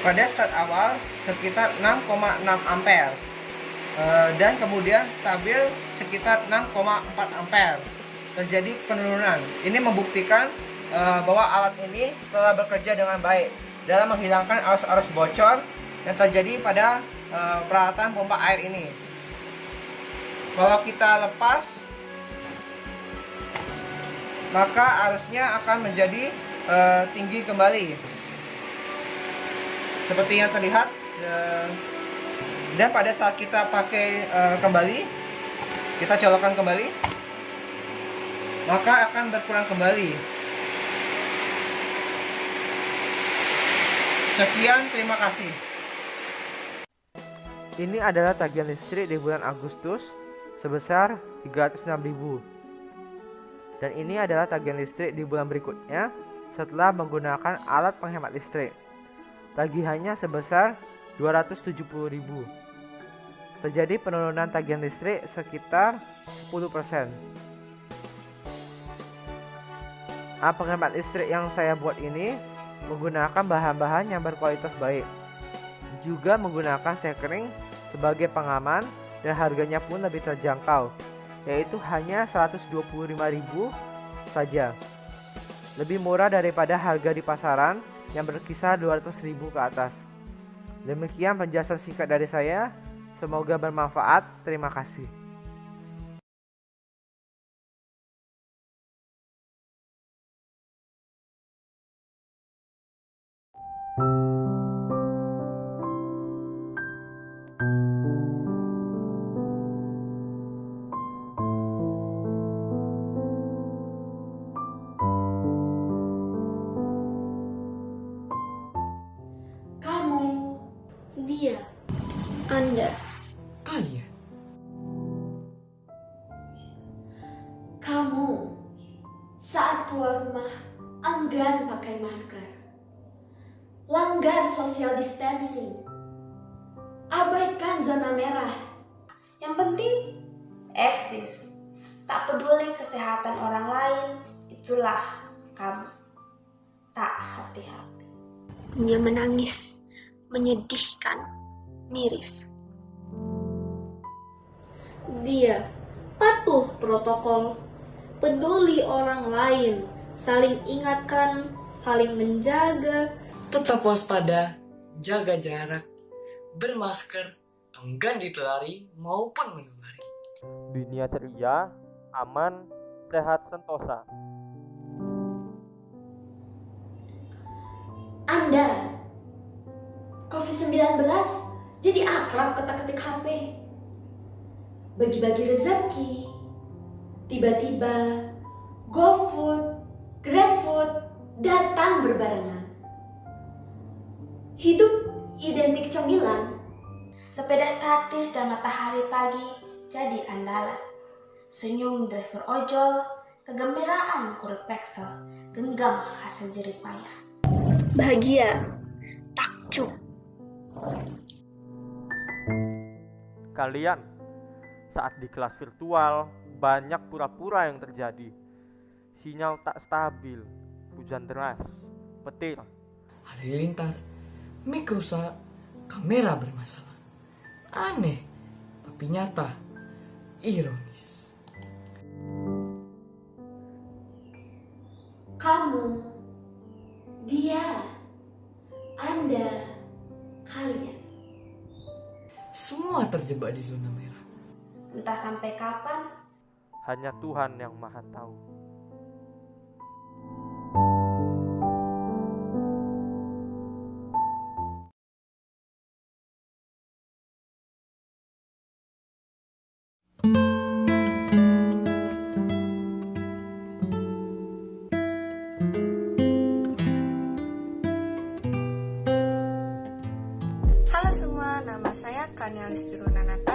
pada start awal sekitar 6,6 ampere dan kemudian stabil sekitar 6,4 ampere. Terjadi penurunan. Ini membuktikan bahwa alat ini telah bekerja dengan baik dalam menghilangkan arus-arus bocor yang terjadi pada peralatan pompa air ini. Kalau kita lepas, maka arusnya akan menjadi tinggi kembali seperti yang terlihat, dan pada saat kita pakai kembali, kita colokkan kembali, maka akan berkurang kembali. Sekian, terima kasih. Ini adalah tagihan listrik di bulan Agustus sebesar 306.000. Dan ini adalah tagihan listrik di bulan berikutnya setelah menggunakan alat penghemat listrik. Tagihannya sebesar 270.000. Terjadi penurunan tagihan listrik sekitar 10%. Alat penghemat listrik yang saya buat ini menggunakan bahan-bahan yang berkualitas baik. Juga menggunakan sekring sebagai pengaman dan harganya pun lebih terjangkau, yaitu hanya 125.000 saja. Lebih murah daripada harga di pasaran yang berkisar 200.000 ke atas. Demikian penjelasan singkat dari saya. Semoga bermanfaat. Terima kasih. Dia, Anda, kalian, kamu saat keluar rumah enggan pakai masker, langgar social distancing, abaikan zona merah. Yang penting eksis, tak peduli kesehatan orang lain, itulah kamu. Tak hati-hati. Dia menangis. Menyedihkan, miris. Dia patuh protokol, peduli orang lain, saling ingatkan, saling menjaga. Tetap waspada, jaga jarak, bermasker, enggan ditulari maupun menulari. Dunia ceria, aman, sehat sentosa. Anda COVID-19 jadi akrab ketik-ketik HP. Bagi-bagi rezeki. Tiba-tiba GoFood, GrabFood datang berbarengan. Hidup identik cemilan. Sepeda statis dan matahari pagi jadi andalan. Senyum driver ojol, kegembiraan kurir Pexel, genggam hasil jeripayah. Bahagia, takjub. Kalian, saat di kelas virtual, banyak pura-pura yang terjadi. Sinyal tak stabil, hujan deras, petir, halilintar, mic rusak, kamera bermasalah. Aneh, tapi nyata, ironis. Kamu, dia, Anda, kalian. Semua terjebak di zona merah. Entah sampai kapan. Hanya Tuhan yang Maha Tahu.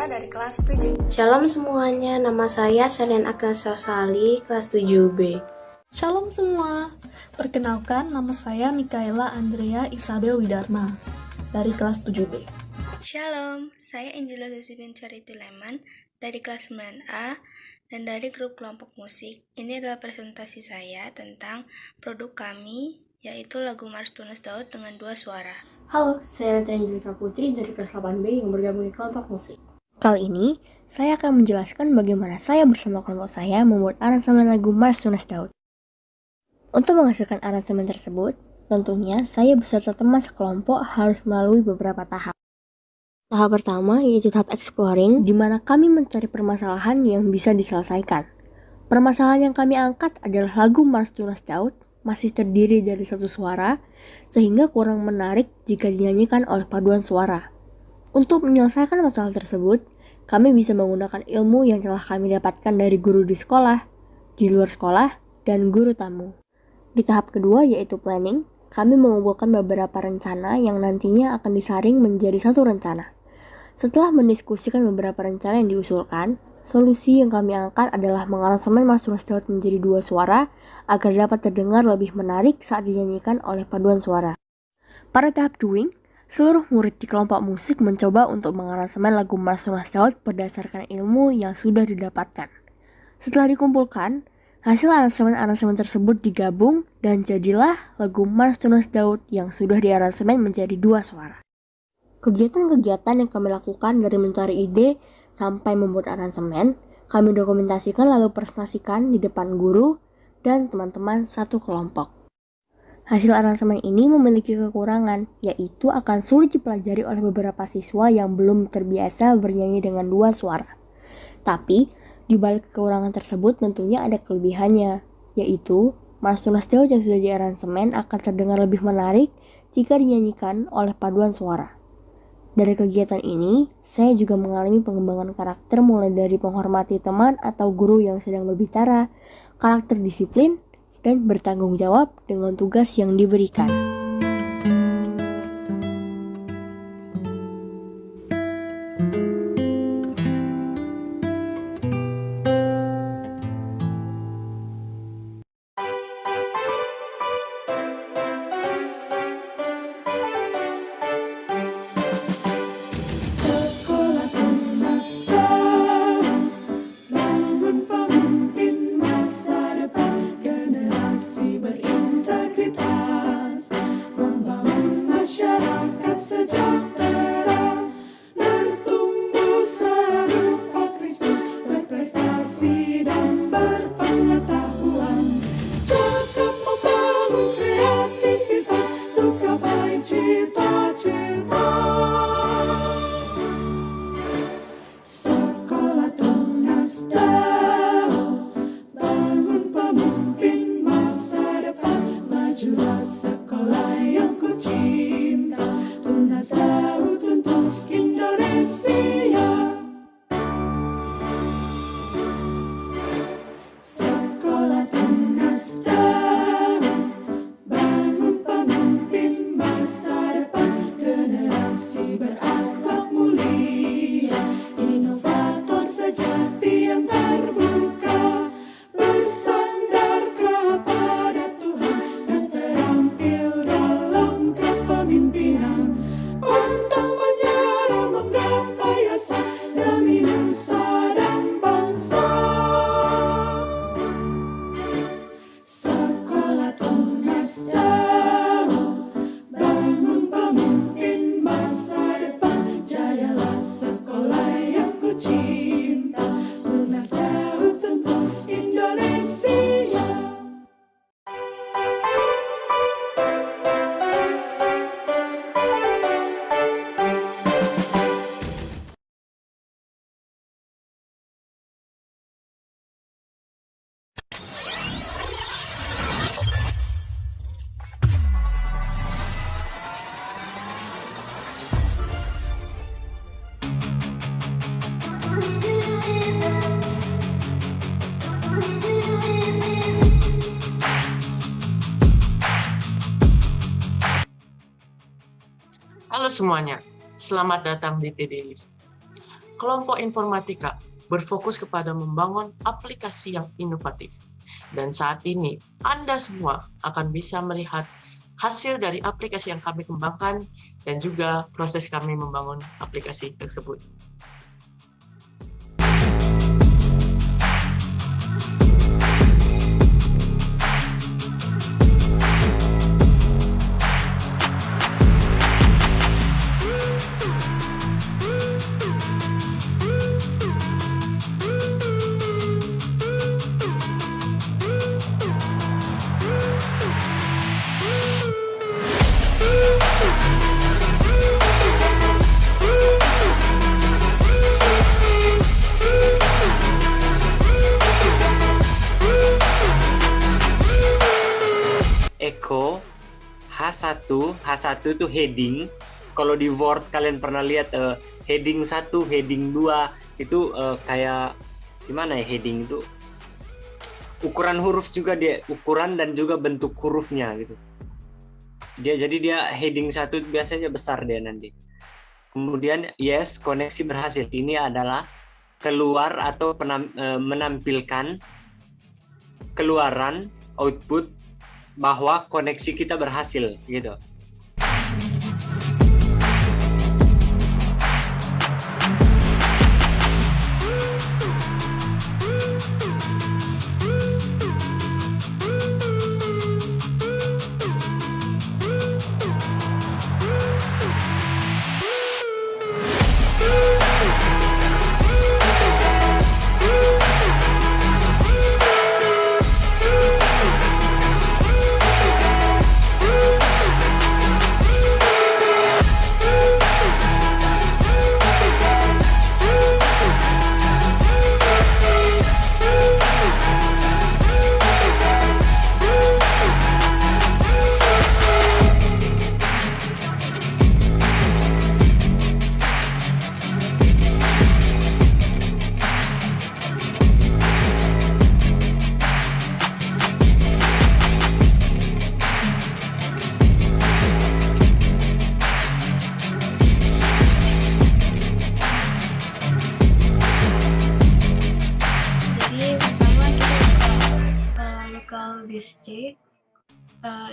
Dari kelas 7. Shalom semuanya, nama saya Selen Agnesha Sali, kelas 7B. Shalom semua, perkenalkan nama saya Mikaela Andrea Isabel Widarma, dari kelas 7B. Shalom, saya Angela Josephine Charity Leman, dari kelas 9A, dan dari grup kelompok musik. Ini adalah presentasi saya tentang produk kami, yaitu lagu Mars Tunas Daud dengan 2 suara. Halo, saya Rita Angelika Putri dari kelas 8B yang bergabung di kelompok musik. Kali ini, saya akan menjelaskan bagaimana saya bersama kelompok saya membuat aransemen lagu Mars Tunas Daud. Untuk menghasilkan aransemen tersebut, tentunya saya beserta teman sekelompok harus melalui beberapa tahap. Tahap pertama yaitu tahap exploring, di mana kami mencari permasalahan yang bisa diselesaikan. Permasalahan yang kami angkat adalah lagu Mars Tunas Daud masih terdiri dari 1 suara, sehingga kurang menarik jika dinyanyikan oleh paduan suara. Untuk menyelesaikan masalah tersebut, kami bisa menggunakan ilmu yang telah kami dapatkan dari guru di sekolah, di luar sekolah, dan guru tamu. Di tahap kedua yaitu planning, kami mengumpulkan beberapa rencana yang nantinya akan disaring menjadi 1 rencana. Setelah mendiskusikan beberapa rencana yang diusulkan, solusi yang kami angkat adalah mengaransemen Mars Tunas Daud menjadi 2 suara agar dapat terdengar lebih menarik saat dinyanyikan oleh paduan suara. Pada tahap doing, seluruh murid di kelompok musik mencoba untuk mengaransemen lagu Mars Tunas Daud berdasarkan ilmu yang sudah didapatkan. Setelah dikumpulkan, hasil aransemen-aransemen tersebut digabung dan jadilah lagu Mars Tunas Daud yang sudah diaransemen menjadi 2 suara. Kegiatan-kegiatan yang kami lakukan dari mencari ide sampai membuat aransemen, kami dokumentasikan lalu presentasikan di depan guru dan teman-teman satu kelompok. Hasil aransemen ini memiliki kekurangan, yaitu akan sulit dipelajari oleh beberapa siswa yang belum terbiasa bernyanyi dengan 2 suara. Tapi, di balik kekurangan tersebut tentunya ada kelebihannya, yaitu Mars Tunas Daud yang sudah diaransemen akan terdengar lebih menarik jika dinyanyikan oleh paduan suara. Dari kegiatan ini, saya juga mengalami pengembangan karakter mulai dari menghormati teman atau guru yang sedang berbicara, karakter disiplin, dan bertanggung jawab dengan tugas yang diberikan. Halo semuanya, selamat datang di TD-Live. Kelompok informatika berfokus kepada membangun aplikasi yang inovatif. Dan saat ini, Anda semua akan bisa melihat hasil dari aplikasi yang kami kembangkan dan juga proses kami membangun aplikasi tersebut. echo H1 itu heading. Kalau di Word kalian pernah lihat heading 1, heading 2 itu kayak gimana ya, heading itu ukuran huruf juga, dia ukuran dan juga bentuk hurufnya gitu. Jadi dia heading 1 biasanya besar dia nanti. Kemudian yes, koneksi berhasil. Ini adalah keluar atau menampilkan keluaran output bahwa koneksi kita berhasil gitu.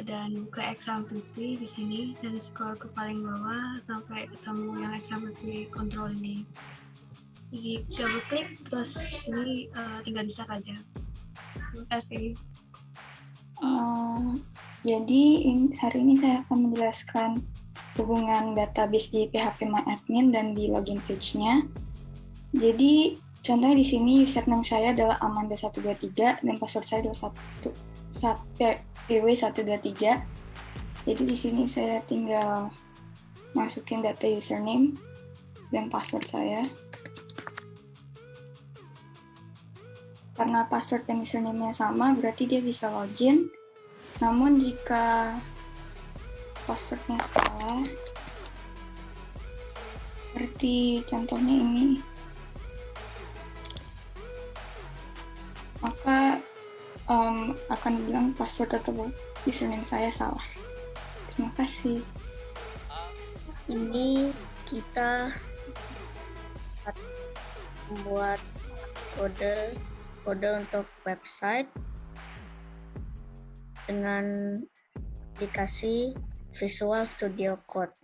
Dan buka example P di sini dan scroll ke paling bawah sampai ketemu yang example P control ini. Double klik terus ini tinggal di-start aja. Terima kasih. Jadi hari ini saya akan menjelaskan hubungan database di PHP MyAdmin dan di login page-nya. Jadi contohnya di sini username saya adalah Amanda123 dan password saya adalah PW123. Jadi di sini saya tinggal masukin data username dan password saya. Karena password dan username-nya sama, berarti dia bisa login. Namun jika passwordnya salah, seperti contohnya ini, maka akan bilang password atau username saya salah. Terima kasih. Ini kita membuat kode untuk website dengan aplikasi Visual Studio Code.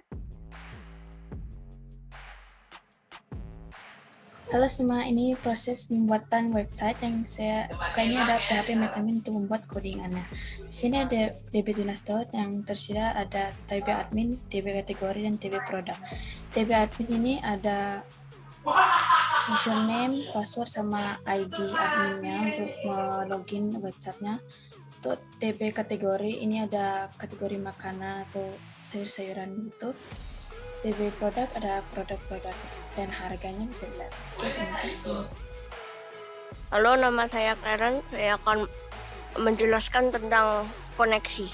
Halo semua, ini proses pembuatan website yang saya buka. Ini ada PHP MyAdmin untuk membuat codingannya. Di sini ada DB Tunas.dot yang tersedia, ada DB admin, DB kategori, dan DB produk. DB admin ini ada username, password, sama ID adminnya untuk login websitenya. Untuk DB kategori ini ada kategori makanan atau sayur-sayuran gitu. DB produk ada produk-produk dan harganya bisa dilihat. Oke, terima kasih. Halo, nama saya Karen. Saya akan menjelaskan tentang koneksi.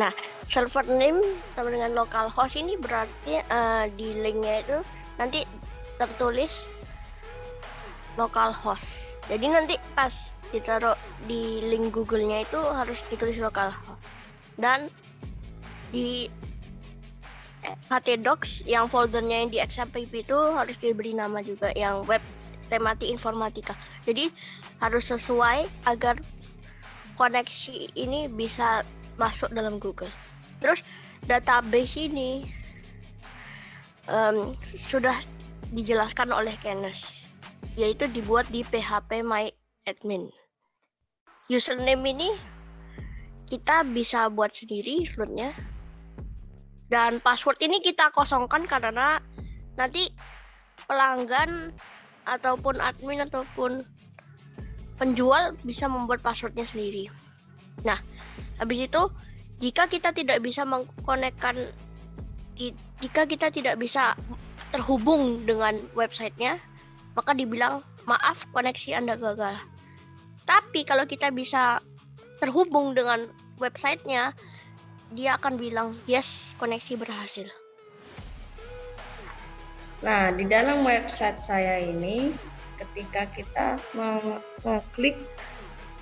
Nah, server name sama dengan localhost ini berarti di linknya itu nanti tertulis localhost. Jadi nanti pas ditaruh di link Google-nya itu harus ditulis localhost. Dan di htdocs yang foldernya yang di XMPP itu harus diberi nama juga yang web tematik informatika. Jadi harus sesuai agar koneksi ini bisa masuk dalam Google. Terus database ini sudah dijelaskan oleh Kenes, yaitu dibuat di PHP MyAdmin. Username ini kita bisa buat sendiri rootnya. Dan password ini kita kosongkan karena nanti pelanggan ataupun admin ataupun penjual bisa membuat passwordnya sendiri. Nah, habis itu jika kita tidak bisa mengkonekkan, jika kita tidak bisa terhubung dengan websitenya, maka dibilang maaf, koneksi Anda gagal. Tapi kalau kita bisa terhubung dengan websitenya, dia akan bilang yes, koneksi berhasil. Nah, di dalam website saya ini, ketika kita mengklik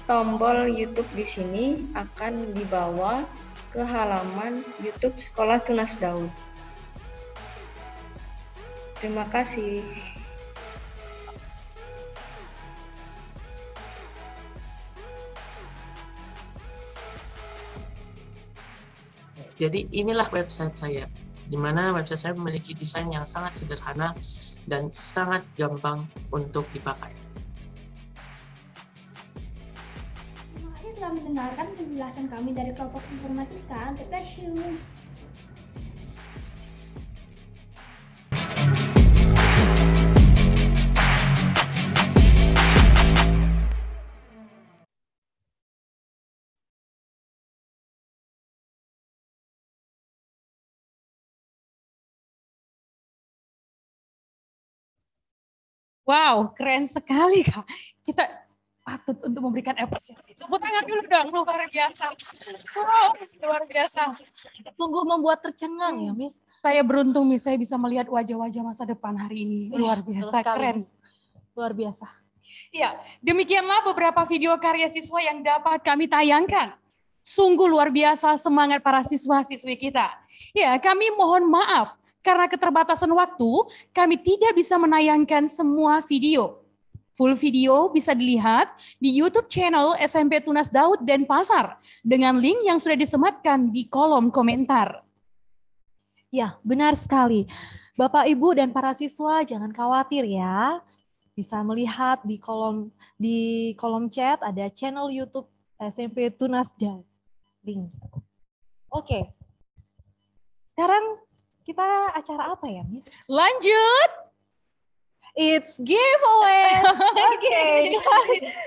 tombol YouTube di sini, akan dibawa ke halaman YouTube Sekolah Tunas Daud. Terima kasih. Jadi inilah website saya, di mana website saya memiliki desain yang sangat sederhana dan sangat gampang untuk dipakai. Terima kasih telah mendengarkan penjelasan kami dari kelompok informatika. Bless you. Wow, keren sekali Kak. Kita patut untuk memberikan apresiasi. Tepuk tangan dulu dong, luar biasa. Wow, luar biasa. Sungguh membuat tercengang ya, Miss. Saya beruntung, Miss, saya bisa melihat wajah-wajah masa depan hari ini. Luar biasa, keren. Luar biasa. Ya, demikianlah beberapa video karya siswa yang dapat kami tayangkan. Sungguh luar biasa semangat para siswa-siswi kita. Ya, kami mohon maaf karena keterbatasan waktu, kami tidak bisa menayangkan semua video. Full video bisa dilihat di YouTube channel SMP Tunas Daud Denpasar dengan link yang sudah disematkan di kolom komentar. Ya, benar sekali. Bapak, Ibu, dan para siswa jangan khawatir ya. Bisa melihat di kolom chat ada channel YouTube SMP Tunas Daud. Link. Oke. Sekarang kita acara apa ya, Miss? Lanjut. It's giveaway. Oke.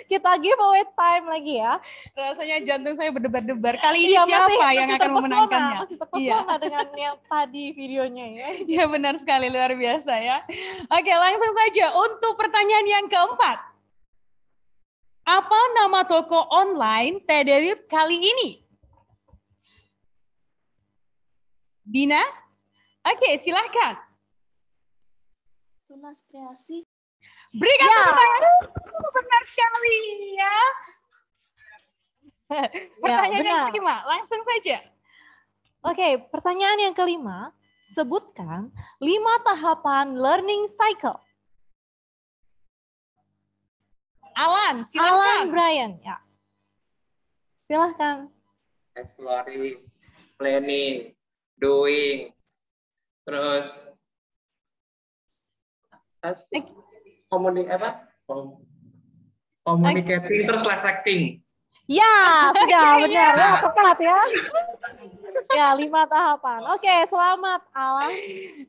Kita giveaway time lagi ya. Rasanya jantung saya berdebar-debar. Kali ini ya, siapa yang akan memenangkannya? Masih terpesona dengan yang tadi videonya ya. Ya benar sekali, luar biasa ya. Oke, langsung saja untuk pertanyaan yang keempat. Apa nama toko online TDLIF kali ini? Dina? Oke, silahkan. Tunas Kreasi. Berikan tepuk tangan. Benar sekali ya. Pertanyaan yang kelima, langsung saja. Oke, pertanyaan yang kelima. Sebutkan 5 tahapan learning cycle. Alan, silakan. Alan Brian, ya. Silahkan. Exploring, planning, doing, terus communicating, terus reflecting. Ya, sudah benar. Oh, tepat ya. Ya, 5 tahapan. Oke, selamat Alan.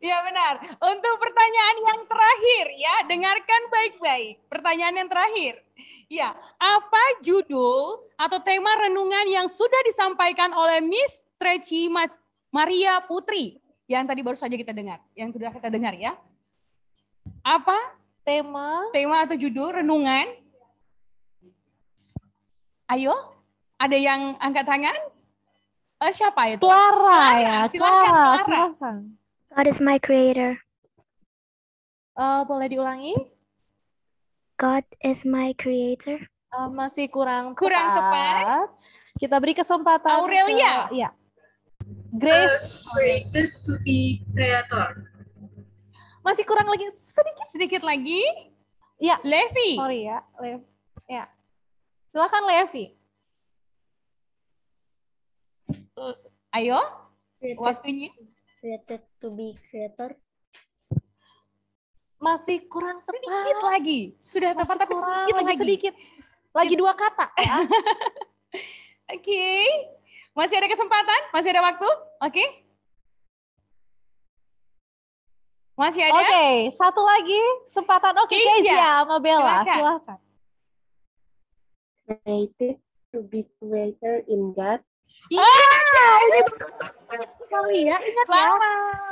Ya benar. Untuk pertanyaan yang terakhir ya, dengarkan baik-baik. Pertanyaan yang terakhir. Ya, apa judul atau tema renungan yang sudah disampaikan oleh Miss Treci Maria Putri yang tadi baru saja kita dengar, yang sudah kita dengar ya? Apa tema atau judul renungan? Ayo, ada yang angkat tangan? Siapa itu? Clara ya, Silakan, Clara. God is my creator. Boleh diulangi? God is my creator. Masih kurang tepat. Kita beri kesempatan. Aurelia. Ya. Grace. Created to be creator. Masih kurang lagi sedikit lagi. Ya. Levi. Sorry ya, Ya. Silakan Levi. Ayo. Waktunya. Created to be creator. Masih kurang tepat. Sedikit lagi. Sudah tepat tapi sedikit. Lagi 2 kata ya. Oke. Masih ada kesempatan? Masih ada waktu? Oke. Masih ada? Oke, satu lagi kesempatan. Oke, Kezia sama Bella, silakan. Created to be creator in God. Ini sekali ya, ingat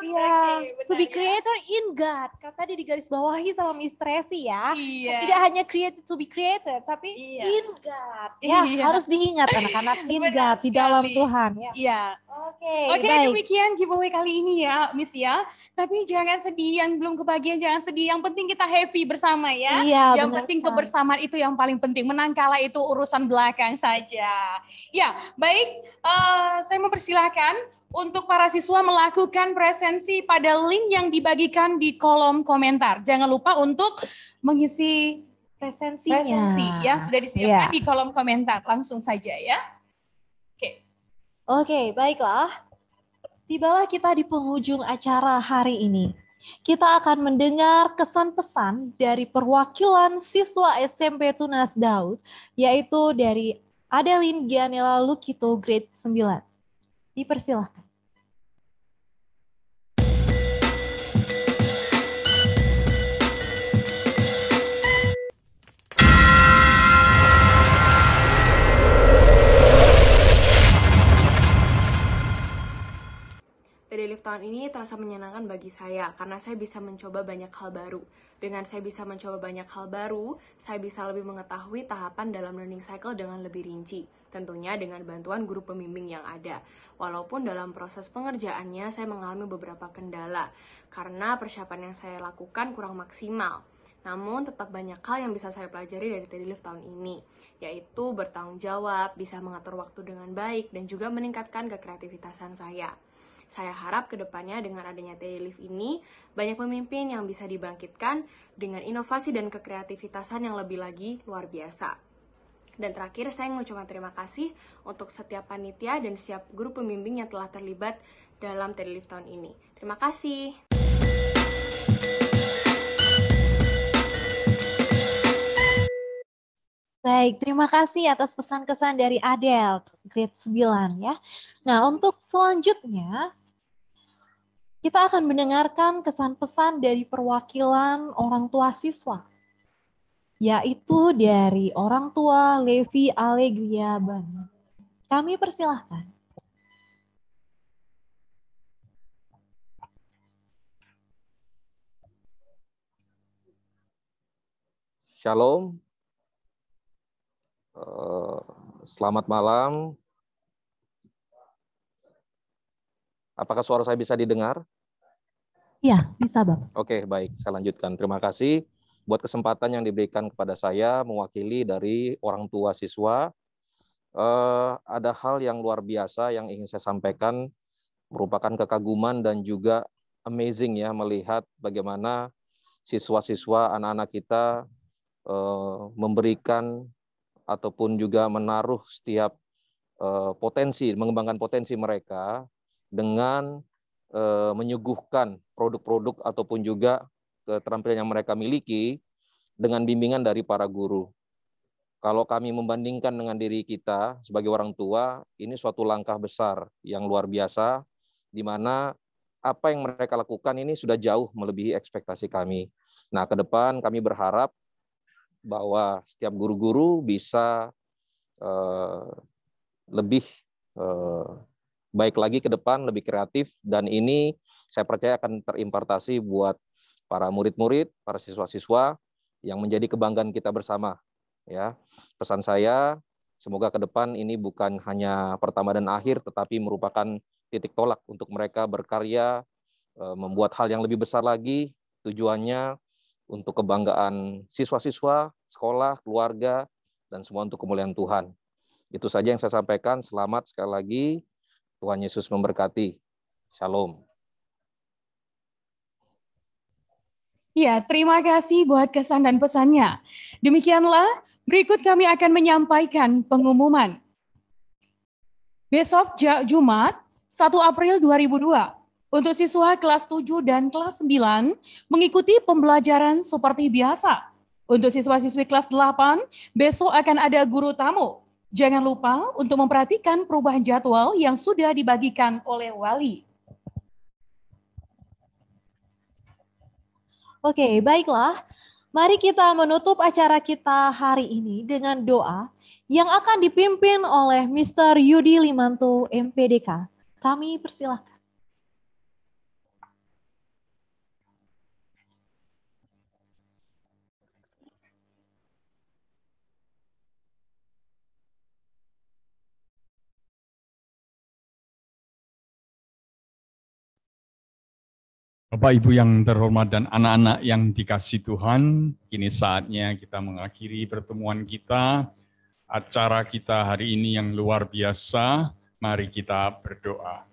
ya. Iya, Oke, to be benar ya. creator in God. Kata di garis bawahi sama Miss Tracy ya. Iya. Tidak hanya created to be creator, tapi Iya. in God. Ya, Iya. harus diingat anak-anak, in Benar God, di dalam sekali. Tuhan ya. Iya. Oke, Oke, baik. demikian giveaway kali ini ya, Miss ya. Tapi jangan sedih, yang belum kebagian jangan sedih. Yang penting kita happy bersama ya. Iya, Yang benar penting sekali. kebersamaan itu yang paling penting. Menang kalah itu urusan belakang saja. Ya, baik. Saya mempersilahkan untuk para siswa melakukan presensi pada link yang dibagikan di kolom komentar. Jangan lupa untuk mengisi Presensinya. yang sudah disiapkan Iya. di kolom komentar. Langsung saja ya. Oke, baiklah. Tibalah kita di penghujung acara hari ini. Kita akan mendengar kesan pesan dari perwakilan siswa SMP Tunas Daud, yaitu dari Adeline Gianella Lukito grade 9. Dipersilahkan. TD Live tahun ini terasa menyenangkan bagi saya karena saya bisa mencoba banyak hal baru. Dengan saya bisa mencoba banyak hal baru, saya bisa lebih mengetahui tahapan dalam learning cycle dengan lebih rinci. Tentunya dengan bantuan guru pembimbing yang ada. Walaupun dalam proses pengerjaannya saya mengalami beberapa kendala karena persiapan yang saya lakukan kurang maksimal. Namun tetap banyak hal yang bisa saya pelajari dari TD Live tahun ini, yaitu bertanggung jawab, bisa mengatur waktu dengan baik, dan juga meningkatkan kekreativitasan saya. Saya harap kedepannya dengan adanya TD Live ini, banyak pemimpin yang bisa dibangkitkan dengan inovasi dan kekreativitasan yang lebih lagi luar biasa. Dan terakhir, saya mengucapkan terima kasih untuk setiap panitia dan setiap guru pembimbing yang telah terlibat dalam TD Live tahun ini. Terima kasih. Baik, terima kasih atas pesan-kesan dari Adele, grade 9 ya. Nah, untuk selanjutnya, kita akan mendengarkan kesan-pesan dari perwakilan orang tua siswa, yaitu dari orang tua Levi Allegria Banu. Kami persilahkan. Shalom. Selamat malam. Apakah suara saya bisa didengar? Ya, bisa Bapak. Oke, baik. Saya lanjutkan. Terima kasih buat kesempatan yang diberikan kepada saya mewakili dari orang tua siswa. Ada hal yang luar biasa yang ingin saya sampaikan, merupakan kekaguman dan juga amazing ya melihat bagaimana siswa-siswa anak-anak kita memberikan ataupun juga menaruh setiap potensi, mengembangkan potensi mereka dengan menyuguhkan produk-produk ataupun juga keterampilan yang mereka miliki dengan bimbingan dari para guru. Kalau kami membandingkan dengan diri kita sebagai orang tua, ini suatu langkah besar yang luar biasa, di mana apa yang mereka lakukan ini sudah jauh melebihi ekspektasi kami. Nah, ke depan kami berharap bahwa setiap guru-guru bisa lebih baik lagi ke depan, lebih kreatif, dan ini saya percaya akan terimpartasi buat para murid-murid, para siswa-siswa yang menjadi kebanggaan kita bersama. Ya, pesan saya, semoga ke depan ini bukan hanya pertama dan akhir, tetapi merupakan titik tolak untuk mereka berkarya, membuat hal yang lebih besar lagi, tujuannya untuk kebanggaan siswa-siswa, sekolah, keluarga, dan semua untuk kemuliaan Tuhan. Itu saja yang saya sampaikan. Selamat sekali lagi. Tuhan Yesus memberkati. Shalom. Ya, terima kasih buat kesan dan pesannya. Demikianlah, berikut kami akan menyampaikan pengumuman. Besok Jumat, 1 April 2002, untuk siswa kelas 7 dan kelas 9 mengikuti pembelajaran seperti biasa. Untuk siswa-siswi kelas 8, besok akan ada guru tamu. Jangan lupa untuk memperhatikan perubahan jadwal yang sudah dibagikan oleh wali. Oke, baiklah. Mari kita menutup acara kita hari ini dengan doa yang akan dipimpin oleh Mr. Yudi Limanto, MPDK. Kami persilahkan. Bapak Ibu yang terhormat dan anak-anak yang dikasihi Tuhan, kini saatnya kita mengakhiri pertemuan kita, acara kita hari ini yang luar biasa. Mari kita berdoa.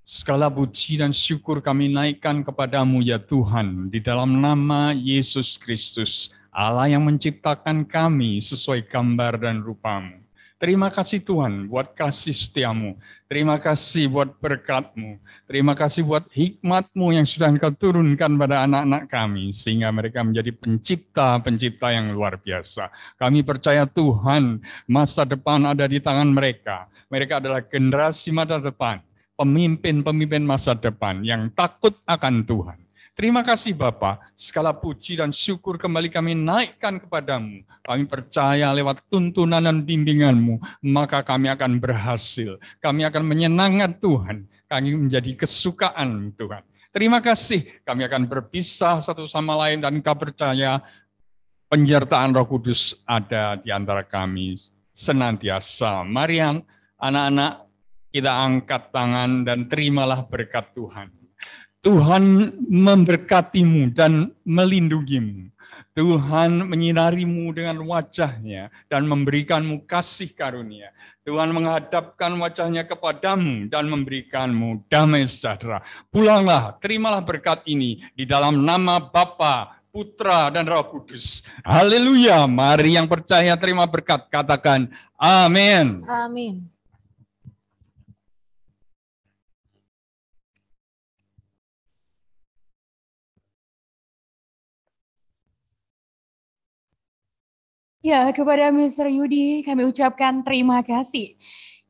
Segala puji dan syukur kami naikkan kepadamu ya Tuhan, di dalam nama Yesus Kristus, Allah yang menciptakan kami sesuai gambar dan rupa-Mu. Terima kasih Tuhan buat kasih setiamu. Terima kasih buat berkat-Mu. Terima kasih buat hikmat-Mu yang sudah Engkau turunkan pada anak-anak kami. Sehingga mereka menjadi pencipta-pencipta yang luar biasa. Kami percaya Tuhan, masa depan ada di tangan mereka. Mereka adalah generasi masa depan. Pemimpin-pemimpin masa depan yang takut akan Tuhan. Terima kasih Bapa, segala puji dan syukur kembali kami naikkan kepadamu. Kami percaya lewat tuntunan dan bimbingan-Mu, maka kami akan berhasil. Kami akan menyenangkan Tuhan, kami menjadi kesukaan Tuhan. Terima kasih, kami akan berpisah satu sama lain dan Engkau percaya penyertaan Roh Kudus ada di antara kami senantiasa. Mari anak-anak kita angkat tangan dan terimalah berkat Tuhan. Tuhan memberkatimu dan melindungimu. Tuhan menyinarimu dengan wajah-Nya dan memberikanmu kasih karunia. Tuhan menghadapkan wajah-Nya kepadamu dan memberikanmu damai sejahtera. Pulanglah, terimalah berkat ini di dalam nama Bapa, Putra, dan Roh Kudus. Haleluya. Mari yang percaya terima berkat, katakan amin. Amin. Ya, kepada Mr. Yudi kami ucapkan terima kasih.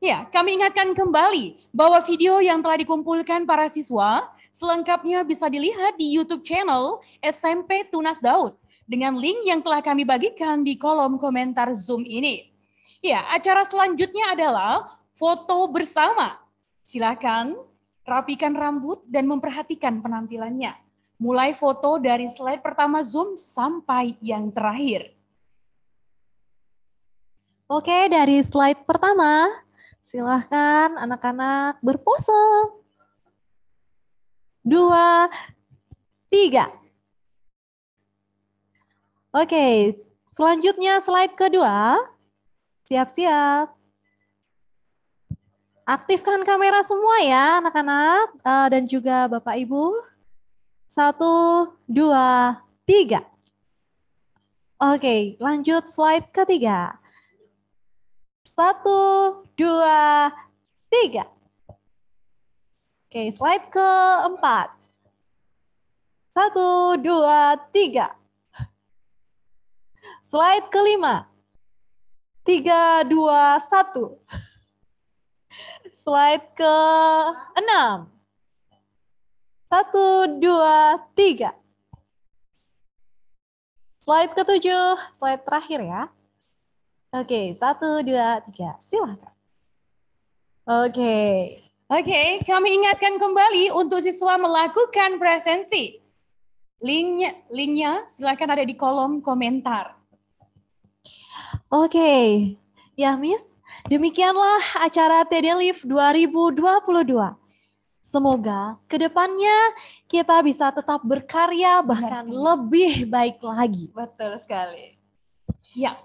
Ya, kami ingatkan kembali bahwa video yang telah dikumpulkan para siswa selengkapnya bisa dilihat di YouTube channel SMP Tunas Daud dengan link yang telah kami bagikan di kolom komentar Zoom ini. Ya, acara selanjutnya adalah foto bersama. Silakan rapikan rambut dan memperhatikan penampilannya. Mulai foto dari slide pertama Zoom sampai yang terakhir. Oke, dari slide pertama, silahkan anak-anak berpose. 2, 3. Oke, selanjutnya slide kedua. Siap-siap. Aktifkan kamera semua ya anak-anak dan juga Bapak Ibu. 1, 2, 3. Oke, lanjut slide ketiga. 1, 2, 3. Oke, slide keempat. 1, 2, 3. Slide kelima. 3, 2, 1. Slide ke-6. 1, 2, 3. Slide ke-7, slide terakhir ya. Oke, 1, 2, 3, silakan. Oke, kami ingatkan kembali untuk siswa melakukan presensi. Linknya silakan ada di kolom komentar. Oke, ya Miss, demikianlah acara TD Live 2022. Semoga kedepannya kita bisa tetap berkarya bahkan lebih baik lagi. Betul sekali. Ya.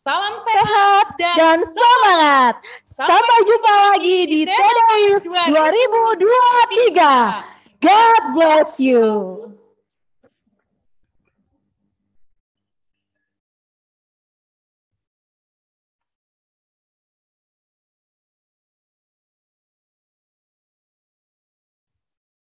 Salam sehat dan semangat. Sampai jumpa lagi di TD Live 2023. God bless you.